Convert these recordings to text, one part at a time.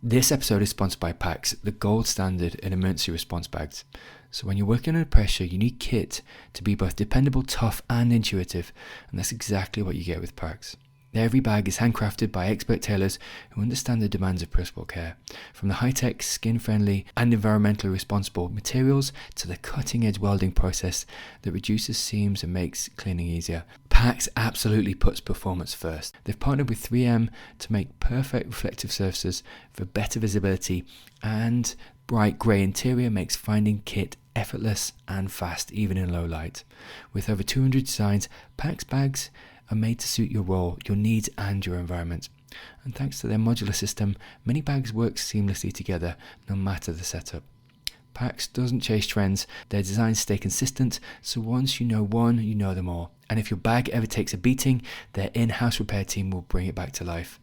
This episode is sponsored by PAX, the gold standard in emergency response bags. So when you're working under pressure, you need kit to be both dependable, tough and intuitive, and that's exactly what you get with PAX. Every bag is handcrafted by expert tailors who understand the demands of post-op care, from the high-tech, skin-friendly and environmentally responsible materials to the cutting-edge welding process that reduces seams and makes cleaning easier. PAX absolutely puts performance first. They've partnered with 3M to make perfect reflective surfaces for better visibility, and bright grey interior makes finding kit effortless and fast even in low light. With over 200 designs, PAX bags are made to suit your role, your needs and your environment. And thanks to their modular system, many bags work seamlessly together no matter the setup. PAX doesn't chase trends, their designs stay consistent, so once you know one, you know them all. And if your bag ever takes a beating, their in-house repair team will bring it back to life.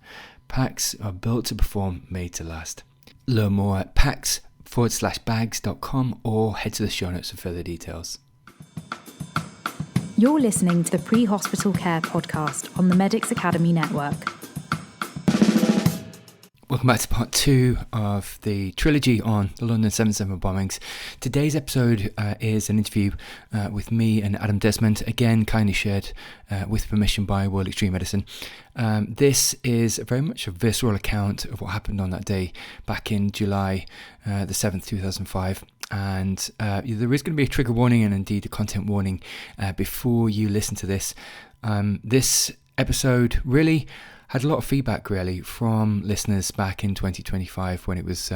PAX are built to perform, made to last. Learn more at pax/bags.com or head to the show notes for further details. You're listening to the Pre-Hospital Care podcast on the Medics Academy Network. Welcome back to part 2 of the trilogy on the London 7/7 bombings. Today's episode is an interview with me and Adam Desmond, again kindly shared with permission by World Extreme Medicine. This is very much a visceral account of what happened on that day back in July the 7th, 2005. And there is going to be a trigger warning and indeed a content warning before you listen to this. This episode really had a lot of feedback really from listeners back in 2025 when it was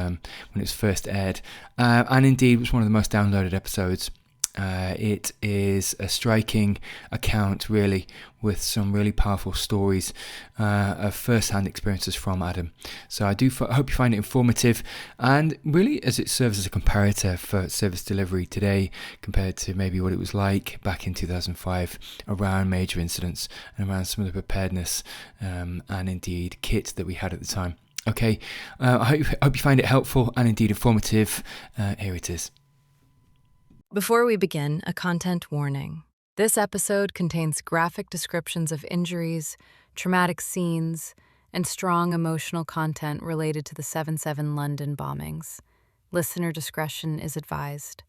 first aired, and indeed was one of the most downloaded episodes. It is a striking account really with some really powerful stories of first-hand experiences from Adam. So I hope you find it informative, and really as it serves as a comparator for service delivery today compared to maybe what it was like back in 2005 around major incidents and around some of the preparedness and indeed kit that we had at the time. Okay, I hope you find it helpful and indeed informative. Here it is. Before we begin, a content warning. This episode contains graphic descriptions of injuries, traumatic scenes, and strong emotional content related to the 7/7 London bombings. Listener discretion is advised,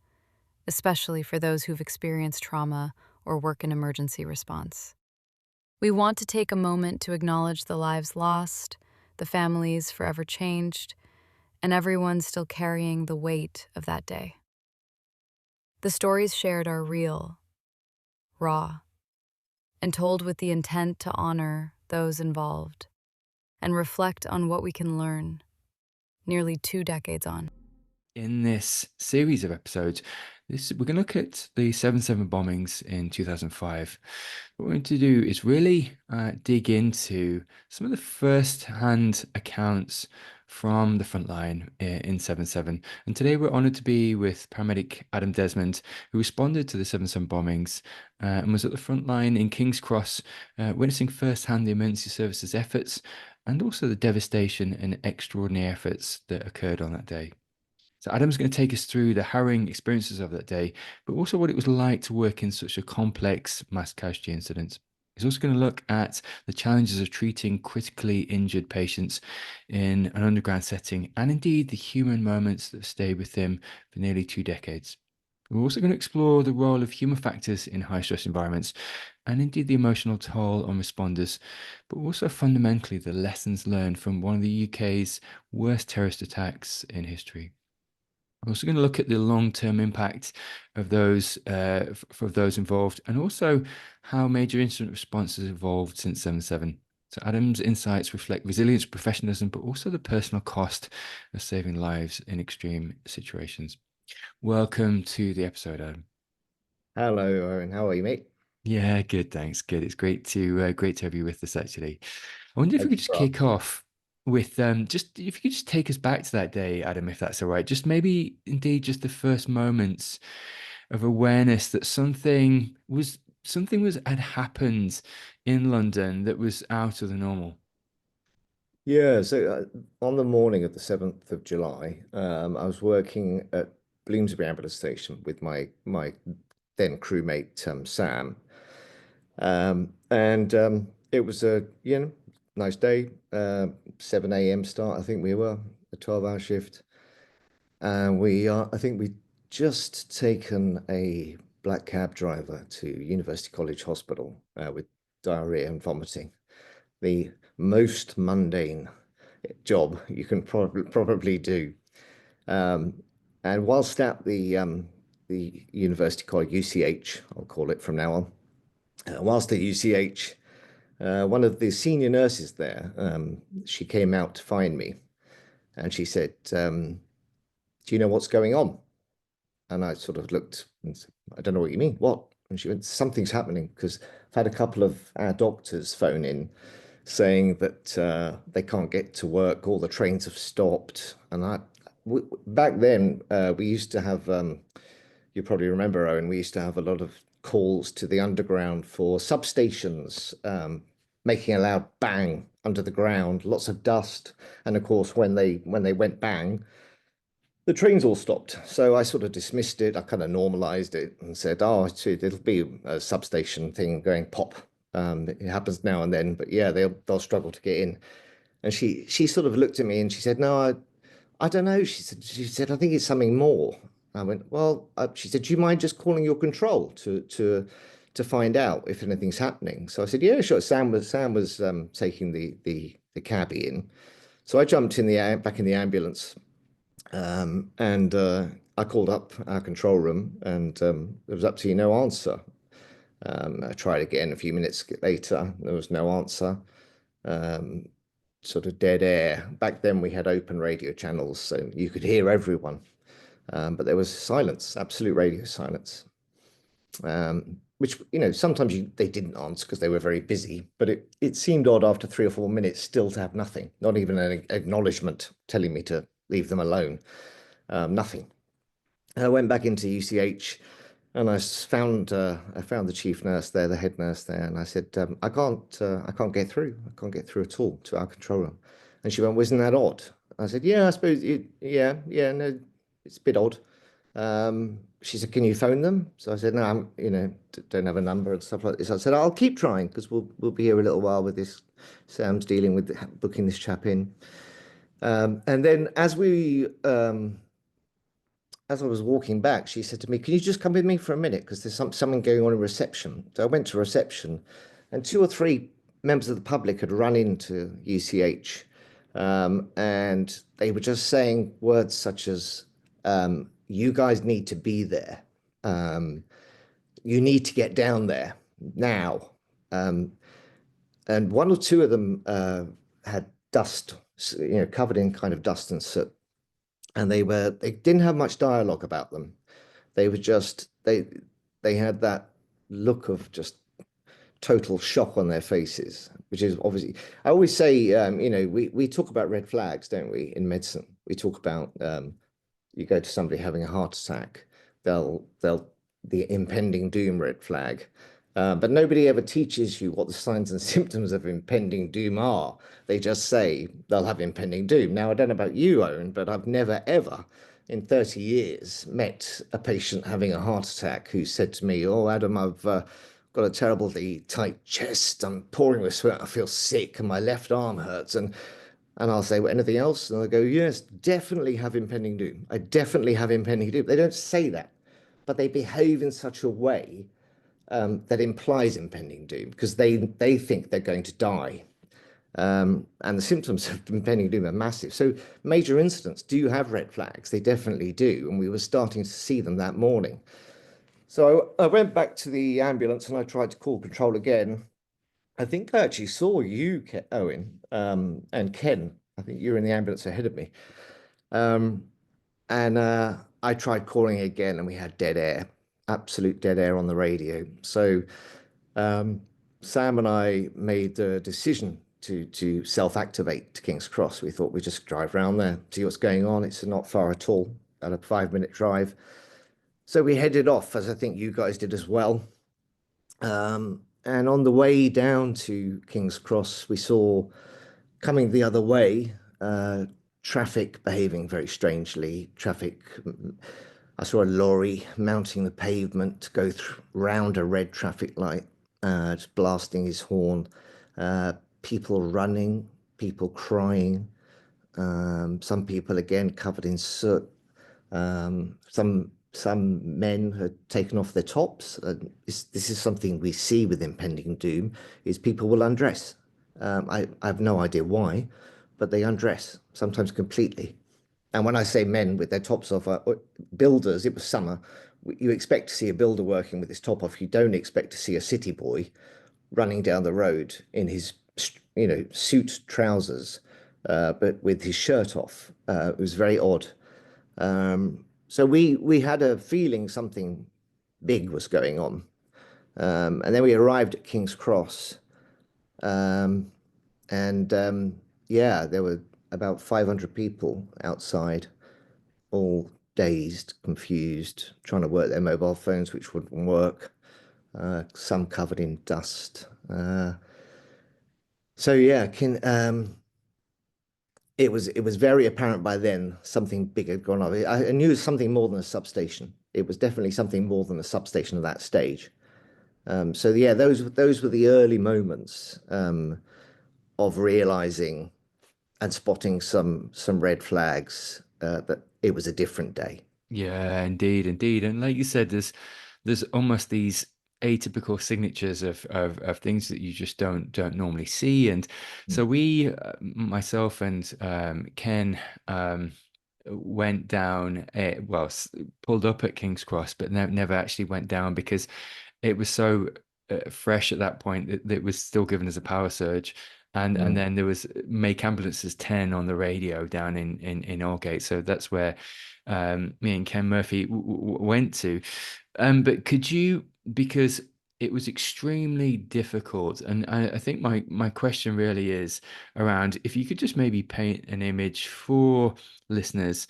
especially for those who've experienced trauma or work in emergency response. We want to take a moment to acknowledge the lives lost, the families forever changed, and everyone still carrying the weight of that day. The stories shared are real, raw, and told with the intent to honor those involved and reflect on what we can learn nearly 2 decades on. In this series of episodes, we're going to look at the 7/7 bombings in 2005. What we're going to do is really dig into some of the first-hand accounts from the front line in 7/7. And today we're honoured to be with paramedic Adam Desmond, who responded to the 7/7 bombings and was at the front line in King's Cross, witnessing first-hand the emergency services efforts and also the devastation and extraordinary efforts that occurred on that day. So Adam's going to take us through the harrowing experiences of that day, but also what it was like to work in such a complex mass casualty incident. He's also going to look at the challenges of treating critically injured patients in an underground setting, and indeed the human moments that stayed with him for nearly 2 decades. We're also going to explore the role of human factors in high-stress environments, and indeed the emotional toll on responders, but also fundamentally the lessons learned from one of the UK's worst terrorist attacks in history. We're also going to look at the long-term impact of those for those involved, and also how major incident response has evolved since 7/7. So Adam's insights reflect resilience, professionalism, but also the personal cost of saving lives in extreme situations. Welcome to the episode, Adam. Hello, Owen. How are you, mate? Yeah, good, thanks. Good. It's great to have you with us, actually. I wonder if we could just kick off with just if you could just take us back to that day, Adam, if that's all right. Just maybe indeed just the first moments of awareness that something had happened in London that was out of the normal. Yeah, so on the morning of the 7th of July, I was working at Bloomsbury Ambulance Station with my then crewmate Sam, and it was a nice day, 7 a.m. start. I think we were 12-hour shift. And I think we just taken a black cab driver to University College Hospital with diarrhea and vomiting. The most mundane job you can probably do. And whilst at the University College, UCH, I'll call it from now on, whilst at UCH, one of the senior nurses there, she came out to find me, and she said, "Do you know what's going on?" And I sort of looked and said, "I don't know what you mean. What?" And she went, "Something's happening because I've had a couple of our doctors phone in saying that they can't get to work, all the trains have stopped." And back then, we used to have, you probably remember, Owen, we used to have a lot of calls to the underground for substations, making a loud bang under the ground, lots of dust. And of course, when they went bang, the trains all stopped. So I sort of dismissed it. I kind of normalized it and said, "Oh, it'll be a substation thing going pop. It happens now and then, but yeah, they'll struggle to get in." And she sort of looked at me and she said, "No, I don't know." She said, "I think it's something more." I went, "Well," she said, "Do you mind just calling your control to find out if anything's happening?" So I said, "Yeah, sure." Sam was taking the cabbie in. So I jumped back in the ambulance. And I called up our control room, and there was absolutely no answer. I tried again a few minutes later. There was no answer. Sort of dead air. Back then we had open radio channels, so you could hear everyone. But there was silence, absolute radio silence. Which, sometimes they didn't answer because they were very busy, but it seemed odd after 3 or 4 minutes still to have nothing, not even an acknowledgement telling me to leave them alone. Nothing. I went back into UCH and I found the chief nurse there, the head nurse there, and I said, I can't get through. I can't get through at all to our control room. And she went, "Well, isn't that odd?" I said, "Yeah, I suppose yeah, no, it's a bit odd." She said, "Can you phone them?" So I said, "No, don't have a number and stuff like this." I said, "I'll keep trying because we'll be here a little while with this. Sam's dealing with booking this chap in." And then as I was walking back, she said to me, "Can you just come with me for a minute? Because there's something going on in reception." So I went to reception, and 2 or 3 members of the public had run into UCH, and they were just saying words such as, "You guys need to be there. You need to get down there now." And 1 or 2 of them had dust, covered in kind of dust and soot. And they didn't have much dialogue about them. They were just they had that look of just total shock on their faces, which is obviously, I always say, we talk about red flags, don't we, in medicine? We talk about you go to somebody having a heart attack, they'll the impending doom red flag. But nobody ever teaches you what the signs and symptoms of impending doom are. They just say they'll have impending doom. Now, I don't know about you, Owen, but I've never, ever in 30 years met a patient having a heart attack who said to me, "Oh, Adam, I've got a terribly tight chest. I'm pouring with sweat. I feel sick and my left arm hurts." And I'll say, "Well, anything else?" And they'll go, "Yes, definitely have impending doom. I definitely have impending doom." They don't say that, but they behave in such a way that implies impending doom because they think they're going to die. And the symptoms of impending doom are massive. So major incidents do have red flags. They definitely do. And we were starting to see them that morning. So I went back to the ambulance and I tried to call control again. I think I actually saw you, Owen, and Ken. I think you were in the ambulance ahead of me. And I tried calling again and we had dead air, absolute dead air on the radio. So Sam and I made the decision to self-activate to King's Cross. We thought we'd just drive around there, see what's going on. It's not far at all, about a 5-minute drive. So we headed off, as I think you guys did as well. And on the way down to King's Cross, we saw coming the other way, traffic behaving very strangely. I saw a lorry mounting the pavement to go round a red traffic light, just blasting his horn. People running, people crying, Some people again covered in soot. Some men had taken off their tops. This is something we see with impending doom: is people will undress. I have no idea why, but they undress sometimes completely. And when I say men with their tops off, builders, it was summer. You expect to see a builder working with his top off. You don't expect to see a city boy running down the road in his, suit trousers, but with his shirt off. It was very odd. So we had a feeling something big was going on. And then we arrived at King's Cross, and yeah, there were about 500 people outside, all dazed, confused, trying to work their mobile phones, which wouldn't work. Some covered in dust. So yeah, it was very apparent by then something big had gone on. I knew it was something more than a substation. It was definitely something more than a substation at that stage. So yeah, those were the early moments of realizing and spotting some red flags that it was a different day. Yeah, indeed, indeed. And like you said, there's almost these atypical signatures of things that you just don't normally see. And so we, myself and Ken, went down, pulled up at King's Cross, but never actually went down because it was so fresh at that point that it was still giving us a power surge. And then there was make ambulances 10 on the radio down in Aldgate. So that's where me and Ken Murphy went to. But could you, because it was extremely difficult, and I think my question really is around if you could just maybe paint an image for listeners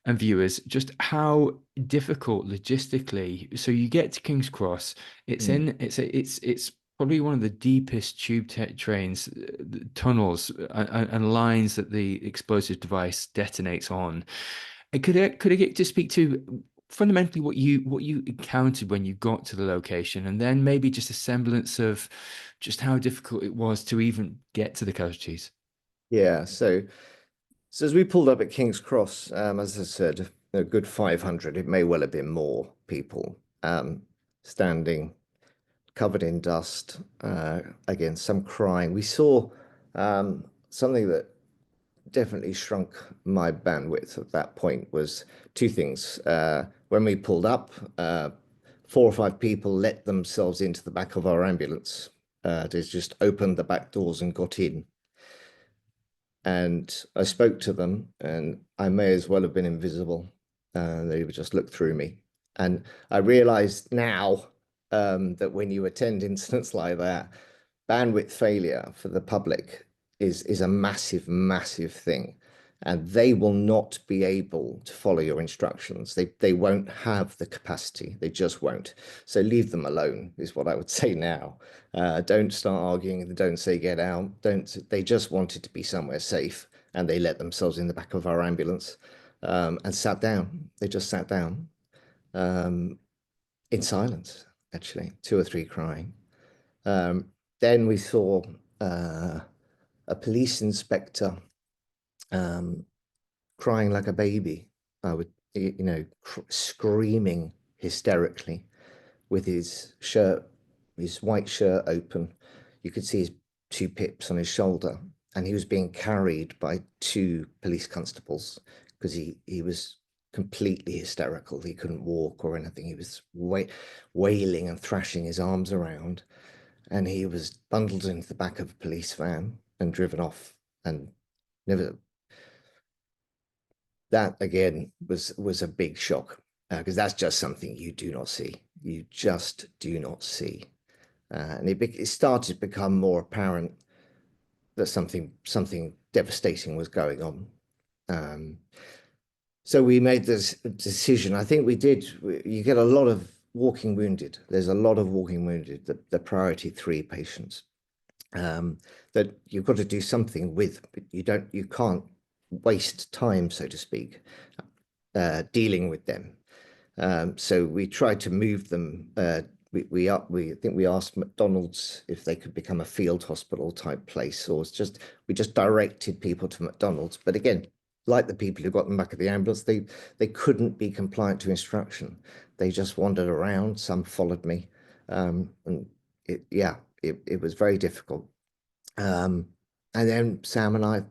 and viewers just how difficult logistically. So you get to King's Cross, it's probably one of the deepest tube trains, tunnels and lines that the explosive device detonates on. And could I get to speak to fundamentally what you encountered when you got to the location, and then maybe just a semblance of just how difficult it was to even get to the casualties? Yeah. So as we pulled up at King's Cross, as I said, a good 500, it may well have been more people, standing covered in dust. Again, some crying. We saw something that definitely shrunk my bandwidth at that point was two things. When we pulled up, 4 or 5 people let themselves into the back of our ambulance. They just opened the back doors and got in. And I spoke to them, and I may as well have been invisible. They would just look through me. And I realized now that when you attend incidents like that, bandwidth failure for the public is a massive, massive thing. And they will not be able to follow your instructions. They won't have the capacity. They just won't. So leave them alone is what I would say now. Don't start arguing. Don't say get out. Don't. They just wanted to be somewhere safe, and they let themselves in the back of our ambulance and sat down. They just sat down in silence. Actually, 2 or 3 crying. Then we saw a police inspector crying like a baby. I would, screaming hysterically with his shirt, his white shirt open. You could see his 2 pips on his shoulder, and he was being carried by 2 police constables because he was completely hysterical. He couldn't walk or anything. He was wailing and thrashing his arms around, and he was bundled into the back of a police van and driven off. And never. That again was a big shock because that's just something you do not see. You just do not see, and it started to become more apparent that something devastating was going on. So we made this decision. I think we did. You get a lot of walking wounded. There's a lot of walking wounded. The priority 3 patients that you've got to do something with, but you can't waste time, so to speak, dealing with them. So we tried to move them we think we asked McDonald's if they could become a field hospital type place, or we just directed people to McDonald's. But again, like the people who got them back at the ambulance, they couldn't be compliant to instruction. They just wandered around. Some followed me, and it was very difficult. And then Sam and I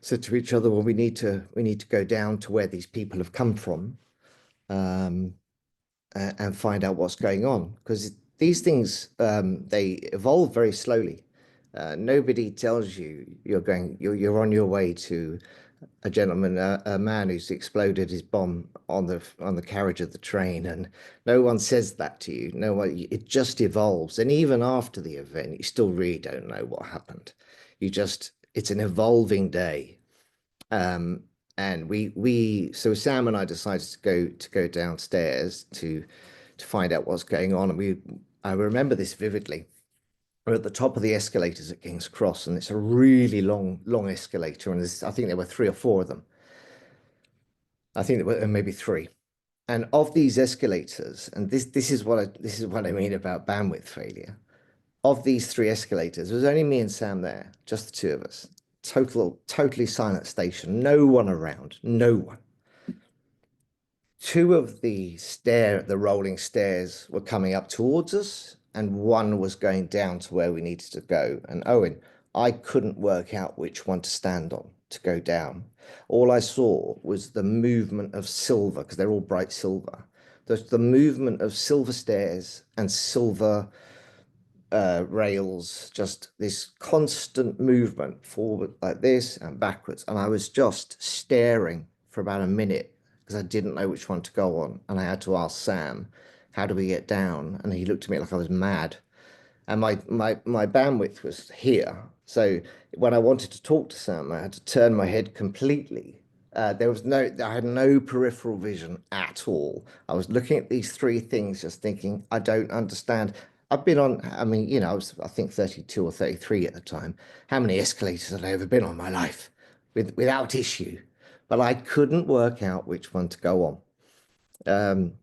said to each other, well, we need to go down to where these people have come from, and find out what's going on, because these things, they evolve very slowly. Nobody tells you you're on your way to a man who's exploded his bomb on the carriage of the train, and no one says that to you. No one. It just evolves, and even after the event, you still really don't know what happened. It's an evolving day. And so Sam and I decided to go downstairs to find out what's going on. And I remember this vividly. We're at the top of the escalators at King's Cross, and it's a really long escalator. And I think there were 3 or 4 of them. I think there were maybe 3. And of these escalators, and this is what I mean about bandwidth failure. Of these 3 escalators, there was only me and Sam there, just the 2 of us. Totally silent station, no one around, no one. 2 of the rolling stairs were coming up towards us, and 1 was going down to where we needed to go. And Owen, I couldn't work out which one to stand on to go down. All I saw was the movement of silver, because they're all bright silver. The movement of silver stairs and silver rails, just this constant movement forward like this and backwards. And I was just staring for about a minute because I didn't know which one to go on. And I had to ask Sam, how do we get down? And he looked at me like I was mad. And my bandwidth was here. So when I wanted to talk to Sam, I had to turn my head completely. I had no peripheral vision at all. I was looking at these 3 things, just thinking, I don't understand. I've been on, I mean, I was, I think 32 or 33 at the time. How many escalators had I ever been on in my life without issue? But I couldn't work out which one to go on.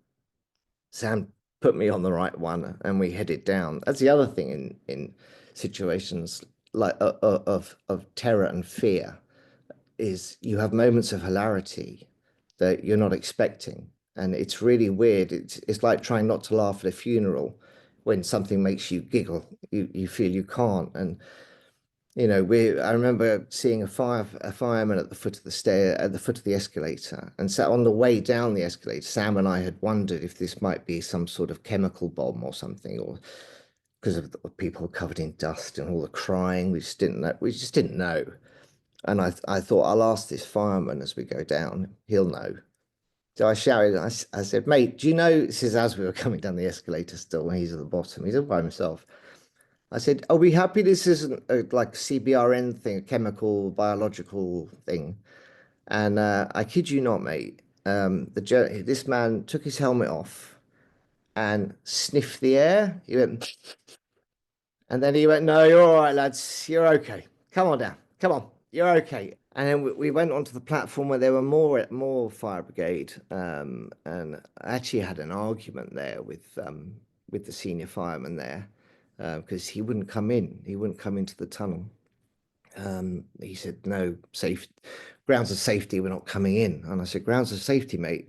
Sam put me on the right one, and we headed down. That's the other thing in situations like of terror and fear, is you have moments of hilarity that you're not expecting, and it's really weird. It's like trying not to laugh at a funeral when something makes you giggle. You feel you can't. And I remember seeing a fireman at the foot of the escalator, and so on the way down the escalator, Sam and I had wondered if this might be some sort of chemical bomb or something, or because of the people covered in dust and all the crying. We just didn't know. And I thought, I'll ask this fireman as we go down, he'll know. So I shouted, I said, mate, do you know, this is as we were coming down the escalator still, when he's at the bottom, he's all by himself. I said, are we happy this isn't like a CBRN thing, a chemical, biological thing? And I kid you not, mate, this man took his helmet off and sniffed the air. He went, and then he went, no, you're all right, lads, you're okay. Come on down, come on, you're okay. And then we went onto the platform where there were more fire brigade, and I actually had an argument there with the senior fireman there, because he wouldn't come in. He wouldn't come into the tunnel. He said, no, grounds of safety, we're not coming in. And I said, grounds of safety, mate,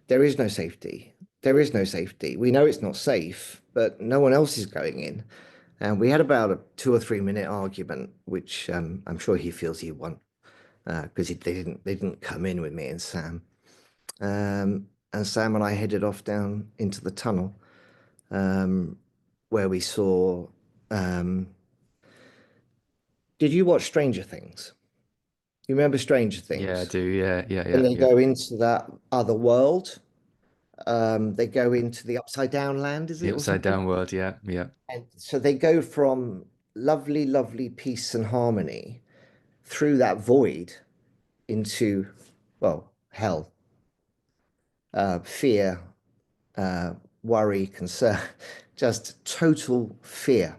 there is no safety. There is no safety. We know it's not safe, but no one else is going in. And we had about a 2 or 3 minute argument, which I'm sure he feels he won, because they didn't come in with me and Sam. And Sam and I headed off down into the tunnel, where we saw. Did you watch Stranger Things? You remember Stranger Things? Yeah, I do. Yeah. When they go into that other world, they go into the upside down land, is The it? upside down world. Yeah. And so they go from lovely, lovely peace and harmony through that void into, well, hell, fear, worry, concern, just total fear.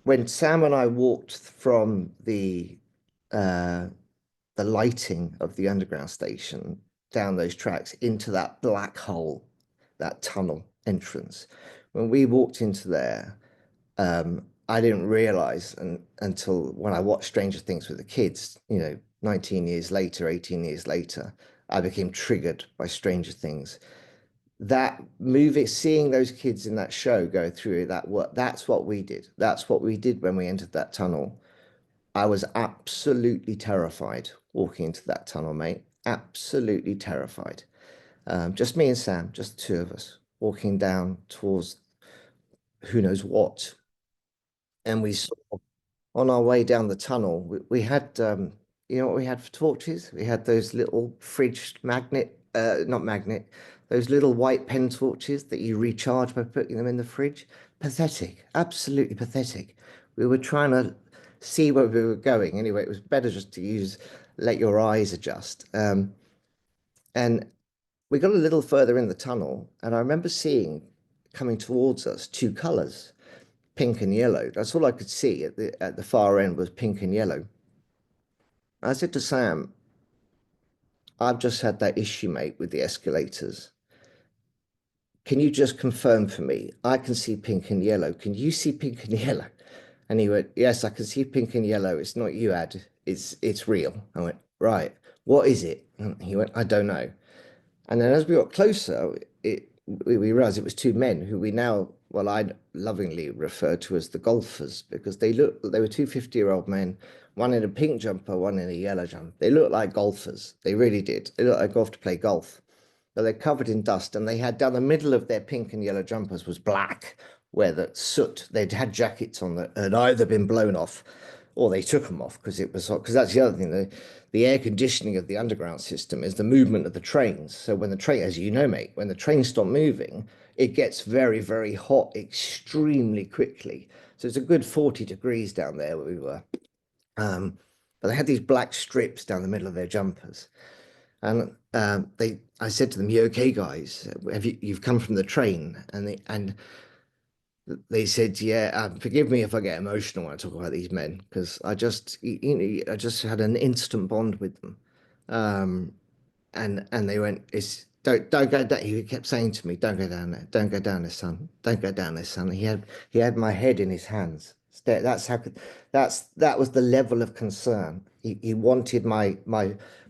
When Sam and I walked from the lighting of the underground station down those tracks into that black hole, that tunnel, entrance. When we walked into there, I didn't realize until when I watched Stranger Things with the kids, 19 years later, 18 years later, I became triggered by Stranger Things. That movie, seeing those kids in that show go through that work, that's what we did. That's what we did when we entered that tunnel. I was absolutely terrified walking into that tunnel, mate. Absolutely terrified. Just me and Sam, just the two of us, walking down towards who knows what. And we saw on our way down the tunnel, we had, you know what we had for torches? We had those little fridge magnet, not magnet, those little white pen torches that you recharge by putting them in the fridge. Pathetic, absolutely pathetic. We were trying to see where we were going. Anyway, it was better just to let your eyes adjust. And we got a little further in the tunnel, and I remember seeing coming towards us two colors, pink and yellow. That's all I could see at the far end was pink and yellow. I said to Sam, I've just had that issue, mate, with the escalators. Can you just confirm for me? I can see pink and yellow. Can you see pink and yellow? And he went, yes, I can see pink and yellow. It's not you, Ad. It's real. I went, right. What is it? And he went, I don't know. And then as we got closer, we realized it was two men who we now, well, I lovingly refer to as the golfers because they were two 50-year-old men, one in a pink jumper, one in a yellow jumper. They looked like golfers. They really did. They looked like golf to play golf. But they're covered in dust, and they had down the middle of their pink and yellow jumpers was black, where the soot, they'd had jackets on that had either been blown off or they took them off because it was hot. Because that's the other thing, the air conditioning of the underground system is the movement of the trains. So when the train, as you know, mate, when the trains stop moving, it gets very, very hot extremely quickly. So it's a good 40 degrees down there where we were. But they had these black strips down the middle of their jumpers. And I said to them, "You okay, guys? You've come from the train?" And they said, "Yeah. Forgive me if I get emotional when I talk about these men, because I just had an instant bond with them." Um, and they went, "It's don't go down." He kept saying to me, "Don't go down there. Don't go down there, son. Don't go down there, son." He had my head in his hands. That was the level of concern. He wanted my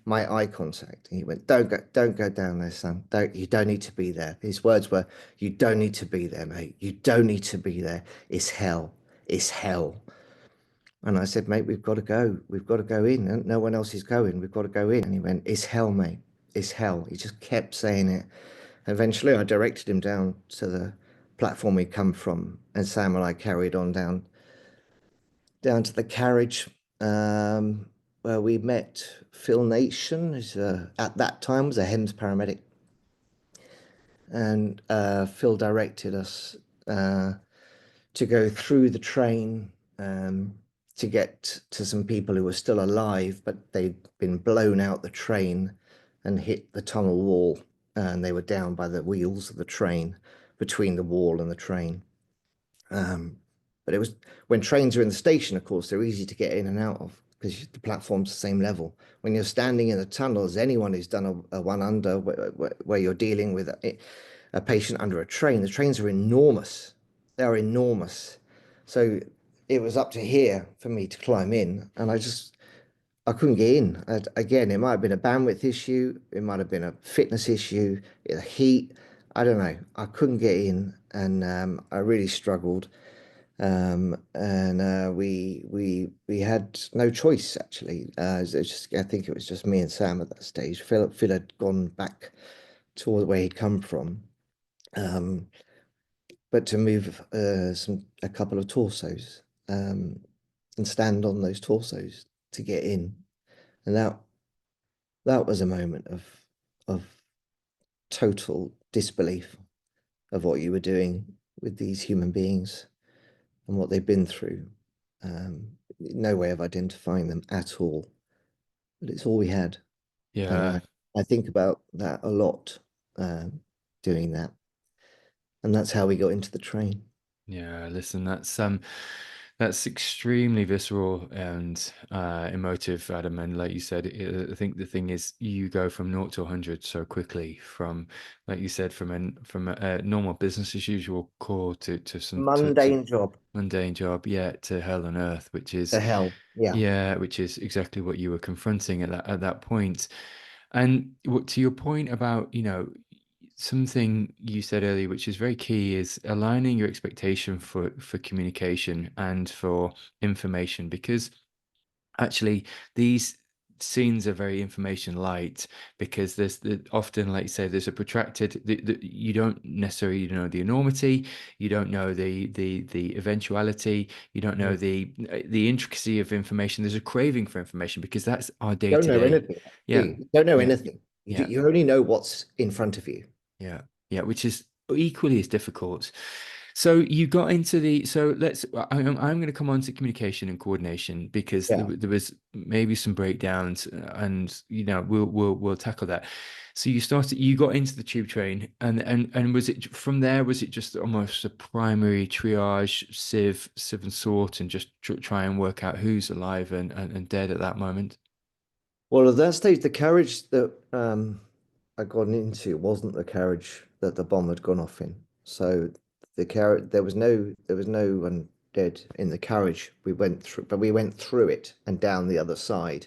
eye contact. He went, don't go down there, son. You don't need to be there. His words were, "You don't need to be there, mate. You don't need to be there. It's hell. It's hell." And I said, "Mate, we've got to go. We've got to go in. And no one else is going. We've got to go in." And he went, "It's hell, mate. It's hell." He just kept saying it. Eventually, I directed him down to the platform we'd come from, and Sam and I carried on down to the carriage, where we met Phil Nation, who at that time was a HEMS paramedic. And Phil directed us to go through the train to get to some people who were still alive, but they'd been blown out the train and hit the tunnel wall, and they were down by the wheels of the train, between the wall and the train. But it was when trains are in the station, of course, they're easy to get in and out of because the platform's the same level. When you're standing in the tunnels, anyone who's done a one under where you're dealing with a patient under a train, the trains are enormous. They're enormous. So it was up to here for me to climb in, and I couldn't get in. Again, it might have been a bandwidth issue. It might have been a fitness issue, the heat. I don't know. I couldn't get in, and I really struggled. And we had no choice actually. I think it was just me and Sam at that stage. Phil had gone back toward where he'd come from, but to move a couple of torsos and stand on those torsos to get in, and that was a moment of total disbelief of what you were doing with these human beings and what they've been through. No way of identifying them at all, but it's all we had. And Yeah. I think about that a lot, doing that. And that's how we got into the train. Yeah, listen, That's extremely visceral and emotive, Adam. And like you said, I think the thing is, you go from 0 to 100 so quickly. From, like you said, from a normal business as usual call to some to Mundane job. mundane job, yeah, to hell on earth, which is, The hell. Yeah. yeah, which is exactly what you were confronting at that point. And what to your point about, something you said earlier, which is very key, is aligning your expectation for communication and for information, because actually these scenes are very information light, because often, like you say, there's a protracted, you don't necessarily know the enormity, you don't know the eventuality, you don't know Mm. the intricacy of information. There's a craving for information because that's our day Don't to know day. anything, do Yeah, you? You don't know yeah, anything. yeah. You only know what's in front of you. Yeah, yeah, which is equally as difficult. So you got into the, so let's, I'm going to come on to communication and coordination, because Yeah. there was maybe some breakdowns, and we'll tackle that. So you got into the tube train, and was it from there? Was it just almost a primary triage, sieve and sort, and just try and work out who's alive and dead at that moment? Well, at that stage, the carriage that I got into wasn't the carriage that the bomb had gone off in. So the carriage, there was no one dead in the carriage. We went through, but we went through it and down the other side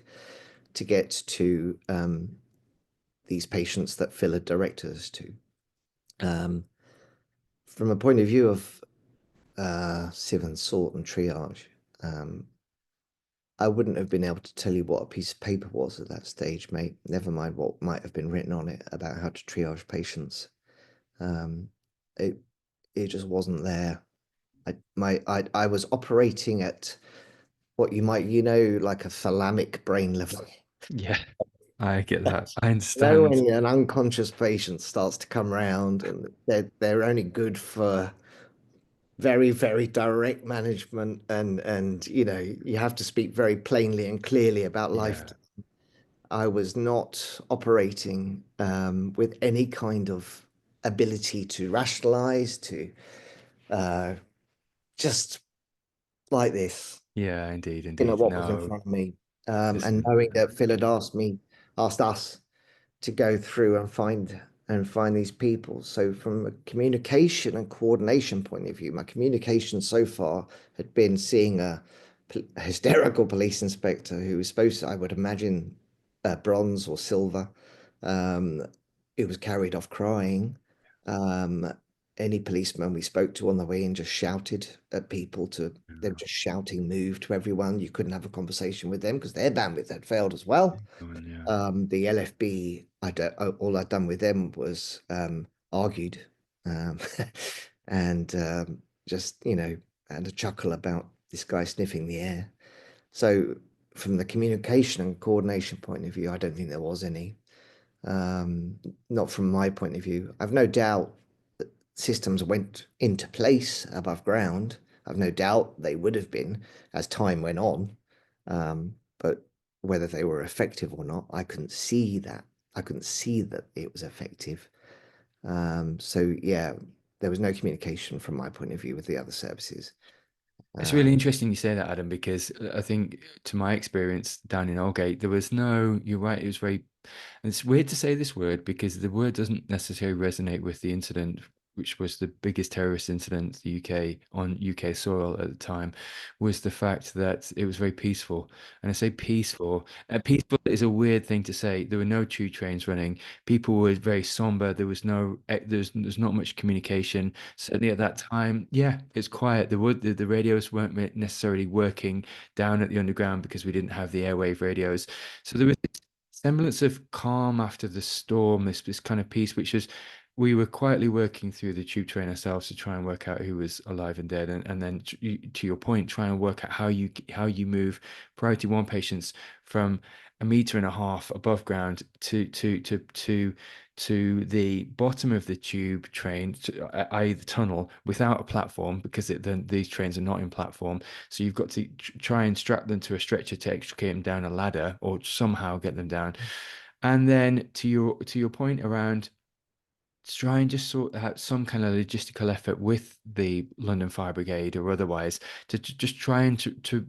to get to these patients that Phil had directed us to. Um, from a point of view of sieve and sort and triage, um, I wouldn't have been able to tell you what a piece of paper was at that stage, mate. Never mind what might have been written on it about how to triage patients. Um, it it just wasn't there. I was operating at what you might, like a thalamic brain level. Yeah, I get that. I You know, understand. when an unconscious patient starts to come around and they're only good for very, very direct management, and you have to speak very plainly and clearly about life. Yeah, I was not operating with any kind of ability to rationalize, to uh, just like this, yeah, indeed, indeed. what was in No, front of me. And listen. knowing that Phil had asked us to go through and find these people. So from a communication and coordination point of view, my communication so far had been seeing a hysterical police inspector who was supposed to, I would imagine, bronze or silver, um, who was carried off crying. Um, any policeman we spoke to on the way in just shouted at people to, they were just shouting move to everyone. You couldn't have a conversation with them because their bandwidth had failed as well. Yeah. The LFB, all I'd done with them was argued, um, and just had a chuckle about this guy sniffing the air. So from the communication and coordination point of view, I don't think there was any. Not from my point of view. I've no doubt that systems went into place above ground. I've no doubt they would have been as time went on. But whether they were effective or not, I couldn't see that. I couldn't see that it was effective. So yeah, there was no communication from my point of view with the other services. It's Uh, really interesting you say that, Adam, because I think, to my experience down in Aldgate, there was no, you're right, it was very, and it's weird to say this word because the word doesn't necessarily resonate with the incident, which was the biggest terrorist incident the UK on UK soil at the time, was the fact that it was very peaceful. And I say peaceful, peaceful is a weird thing to say. There were no tube trains running. People were very somber. There was no, there's not much communication. Certainly at that time, yeah, it's quiet. The radios weren't necessarily working down at the underground because we didn't have the airwave radios. So there was this semblance of calm after the storm, this kind of peace, which was, we were quietly working through the tube train ourselves to try and work out who was alive and dead, and then to your point, try and work out how you move priority one patients from 1.5 meters above ground to the bottom of the tube train, i.e. the tunnel, without a platform, because then these trains are not in platform. So you've got to try and strap them to a stretcher to extricate them down a ladder or somehow get them down. And then to your point around try and just sort out some kind of logistical effort with the London Fire Brigade or otherwise to just try and to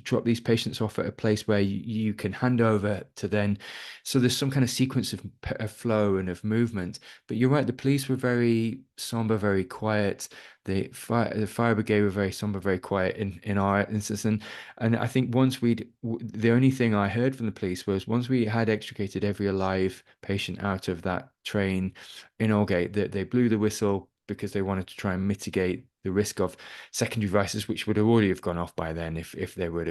drop these patients off at a place where you can hand over to then, so there's some kind of sequence of flow and of movement. But you're right, the police were very somber, very quiet. The fire brigade were very somber, very quiet in our instance. And I think the only thing I heard from the police was once we had extricated every alive patient out of that train in Aldgate, that they blew the whistle because they wanted to try and mitigate the risk of secondary devices, which would have already have gone off by then if they were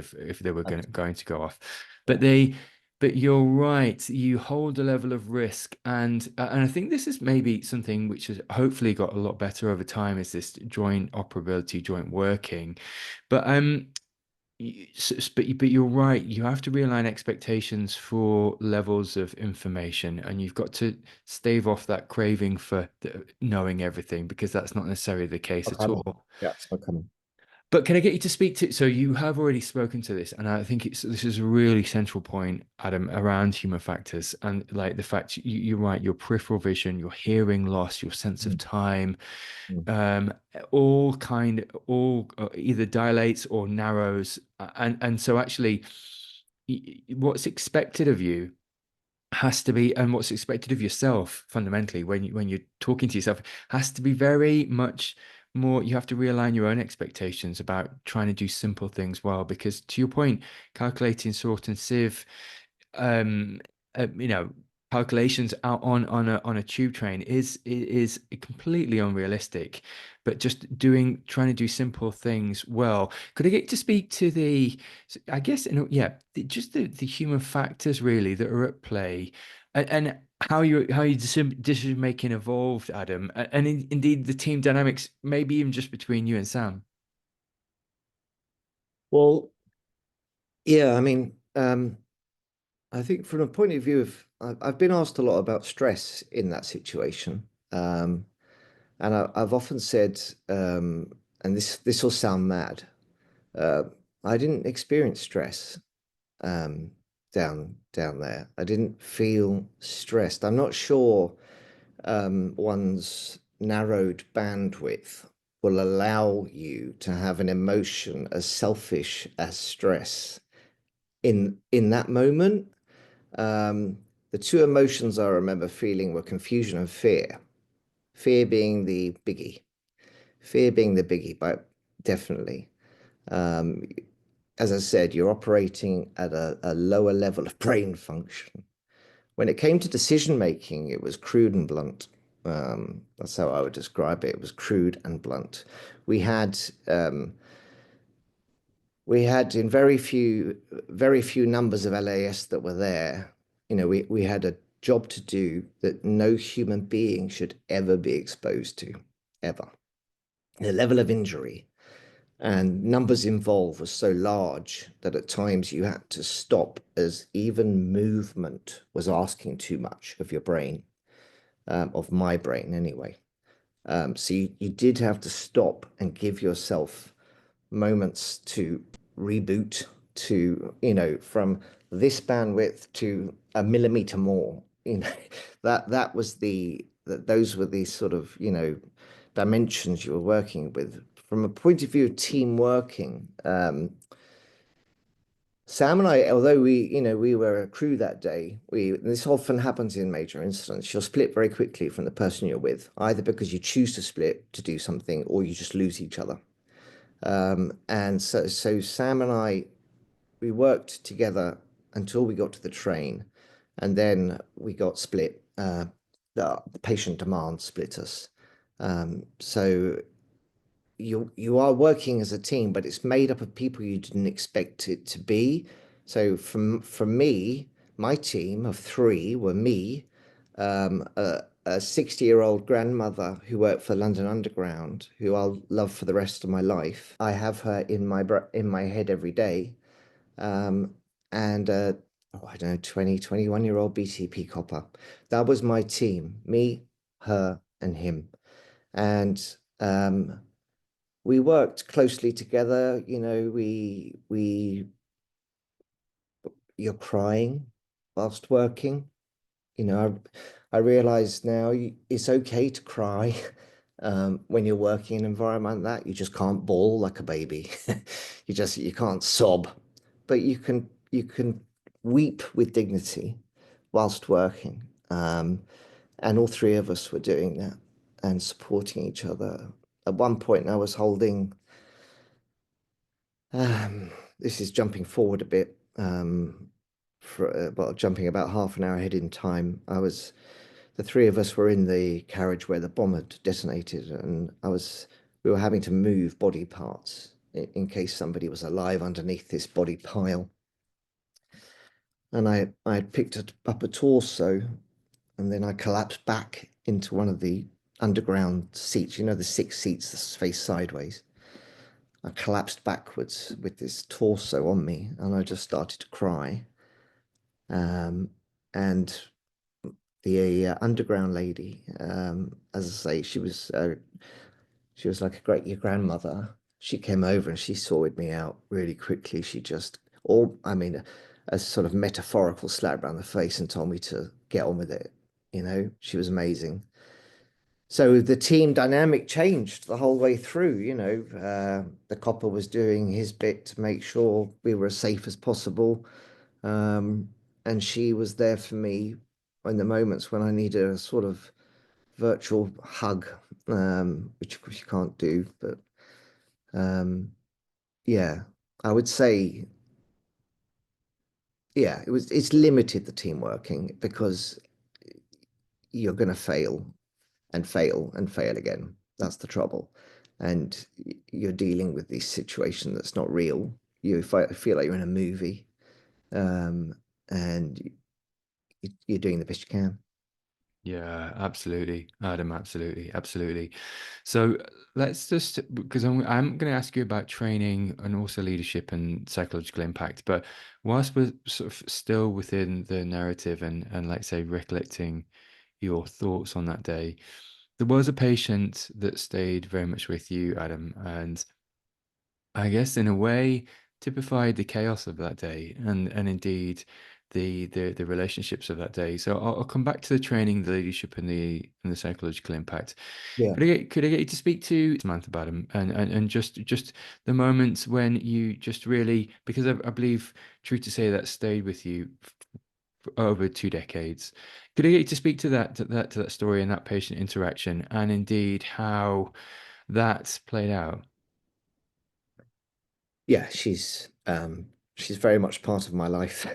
going to go off. But but you're right. You hold a level of risk, and I think this is maybe something which has hopefully got a lot better over time. Is this joint operability, joint working? But but you're right. You have to realign expectations for levels of information, and you've got to stave off that craving for knowing everything, because that's not necessarily the case at Okay. all. Yeah, it's not coming. But can I get you to speak to? So you have already spoken to this, and I think this is a really central point, Adam, around human factors and like the fact you're right. Your peripheral vision, your hearing loss, your sense of Mm, time, mm. um, all either dilates or narrows, and so actually, what's expected of you has to be, and what's expected of yourself fundamentally when you're talking to yourself has to be very much more. You have to realign your own expectations about trying to do simple things well, because to your point, calculating sort and sieve, um you know, calculations out on a tube train is completely unrealistic. But just trying to do simple things well. Could I get to speak to I guess, yeah, just the human factors really that are at play, and how your decision making evolved, Adam, and indeed the team dynamics, maybe even just between you and Sam. Well, yeah, I mean, I think from a point of view of, I've been asked a lot about stress in that situation. And I've often said, and this will sound mad, uh, I didn't experience stress um, down there. I didn't feel stressed. I'm not sure one's narrowed bandwidth will allow you to have an emotion as selfish as stress in that moment. Um, the two emotions I remember feeling were confusion and fear. Fear being the biggie. Fear being the biggie, but definitely. Um, as I said, you're operating at a lower level of brain function. When it came to decision making, it was crude and blunt. That's how I would describe it. It was crude and blunt. We had um, we had in very few numbers of LAS that were there. You know, we had a job to do that no human being should ever be exposed to, ever. The level of injury and numbers involved was so large that at times you had to stop, as even movement was asking too much of your brain, of my brain anyway. So you did have to stop and give yourself moments to reboot, to, you know, from this bandwidth to a millimeter more. You know, that was those were the sort of, you know, dimensions you were working with. From a point of view of team working, Sam and I, although we were a crew that day, this often happens in major incidents. You'll split very quickly from the person you're with, either because you choose to split to do something or you just lose each other. And so Sam and I, we worked together until we got to the train, and then we got split. The patient demand split us. So you are working as a team, but it's made up of people you didn't expect it to be. So from me, my team of three were me, a 60-year-old grandmother who worked for London Underground, who I'll love for the rest of my life. I have her in my head every day. Um, and I don't know, 21-year-old BTP copper. That was my team, me, her, and him. And we worked closely together. You know, you're crying whilst working. You know, I realize now it's okay to cry when you're working in an environment that you just can't bawl like a baby. You can't sob, but you can weep with dignity whilst working. And all three of us were doing that and supporting each other. At one point, I was holding. This is jumping forward a bit. Jumping about half an hour ahead in time. The three of us were in the carriage where the bomb had detonated, and we were having to move body parts in case somebody was alive underneath this body pile. And I had picked up a torso, and then I collapsed back into one of the underground seats, the 6 seats that face sideways. I collapsed backwards with this torso on me, and I just started to cry. And the underground lady, as I say, she was like a great grandmother. She came over and she sorted me out really quickly. A sort of metaphorical slap around the face and told me to get on with it. She was amazing. So the team dynamic changed the whole way through. The copper was doing his bit to make sure we were as safe as possible. And she was there for me in the moments when I needed a sort of virtual hug, which of course you can't do. But yeah, I would say, yeah, it's limited the team working because you're going to fail and fail and fail again. That's the trouble. And you're dealing with this situation that's not real. You feel like you're in a movie, and you're doing the best you can. Yeah, absolutely, Adam, absolutely, absolutely. So let's just, because I'm going to ask you about training and also leadership and psychological impact. But whilst we're sort of still within the narrative and like say recollecting your thoughts on that day, there was a patient that stayed very much with you, Adam, and I guess in a way typified the chaos of that day and indeed the relationships of that day. So I'll come back to the training, the leadership, and the psychological impact. Yeah. Could I get you to speak to Samantha about him and just the moments when you just really, because I believe, true to say, that stayed with you for over 2 decades. Could I get you to speak to that story and that patient interaction and indeed how that's played out? Yeah, she's very much part of my life.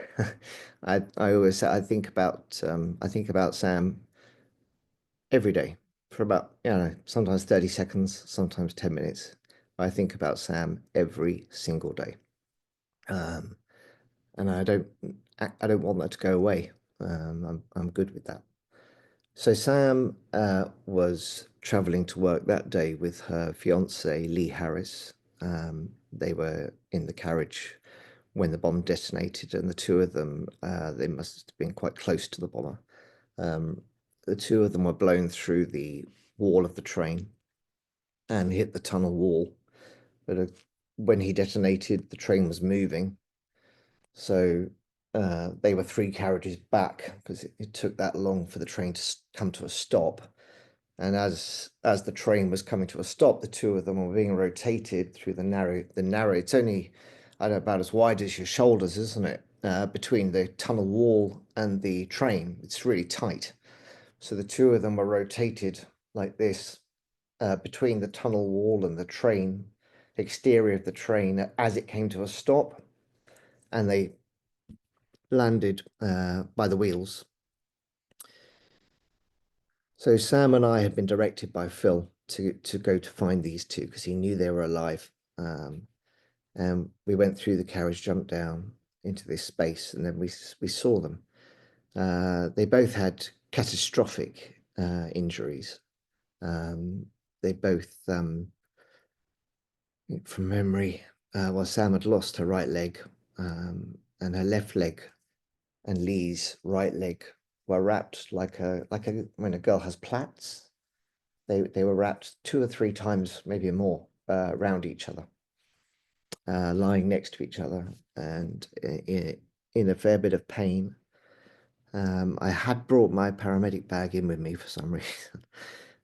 I always say I think about Sam every day for about, sometimes 30 seconds, sometimes 10 minutes. I think about Sam every single day. Um, and I don't want that to go away. I'm good with that. So Sam was traveling to work that day with her fiance Lee Harris. They were in the carriage when the bomb detonated, and the two of them, they must have been quite close to the bomber. Um, the two of them were blown through the wall of the train and hit the tunnel wall. But when he detonated, the train was moving. So they were 3 carriages back because it took that long for the train to come to a stop. And as the train was coming to a stop, the two of them were being rotated through the narrow. It's only, I don't know, about as wide as your shoulders, isn't it? Between the tunnel wall and the train, it's really tight. So the two of them were rotated like this between the tunnel wall and the train, exterior of the train, as it came to a stop, and they landed by the wheels. So Sam and I had been directed by Phil to go to find these two because he knew they were alive. And we went through the carriage, jumped down into this space, and then we saw them. They both had catastrophic injuries. They both, from memory, well, Sam had lost her right leg, and her left leg and Lee's right leg were wrapped like when a girl has plaits. They were wrapped 2 or 3 times, maybe more, around each other, lying next to each other, and in a fair bit of pain. I had brought my paramedic bag in with me for some reason.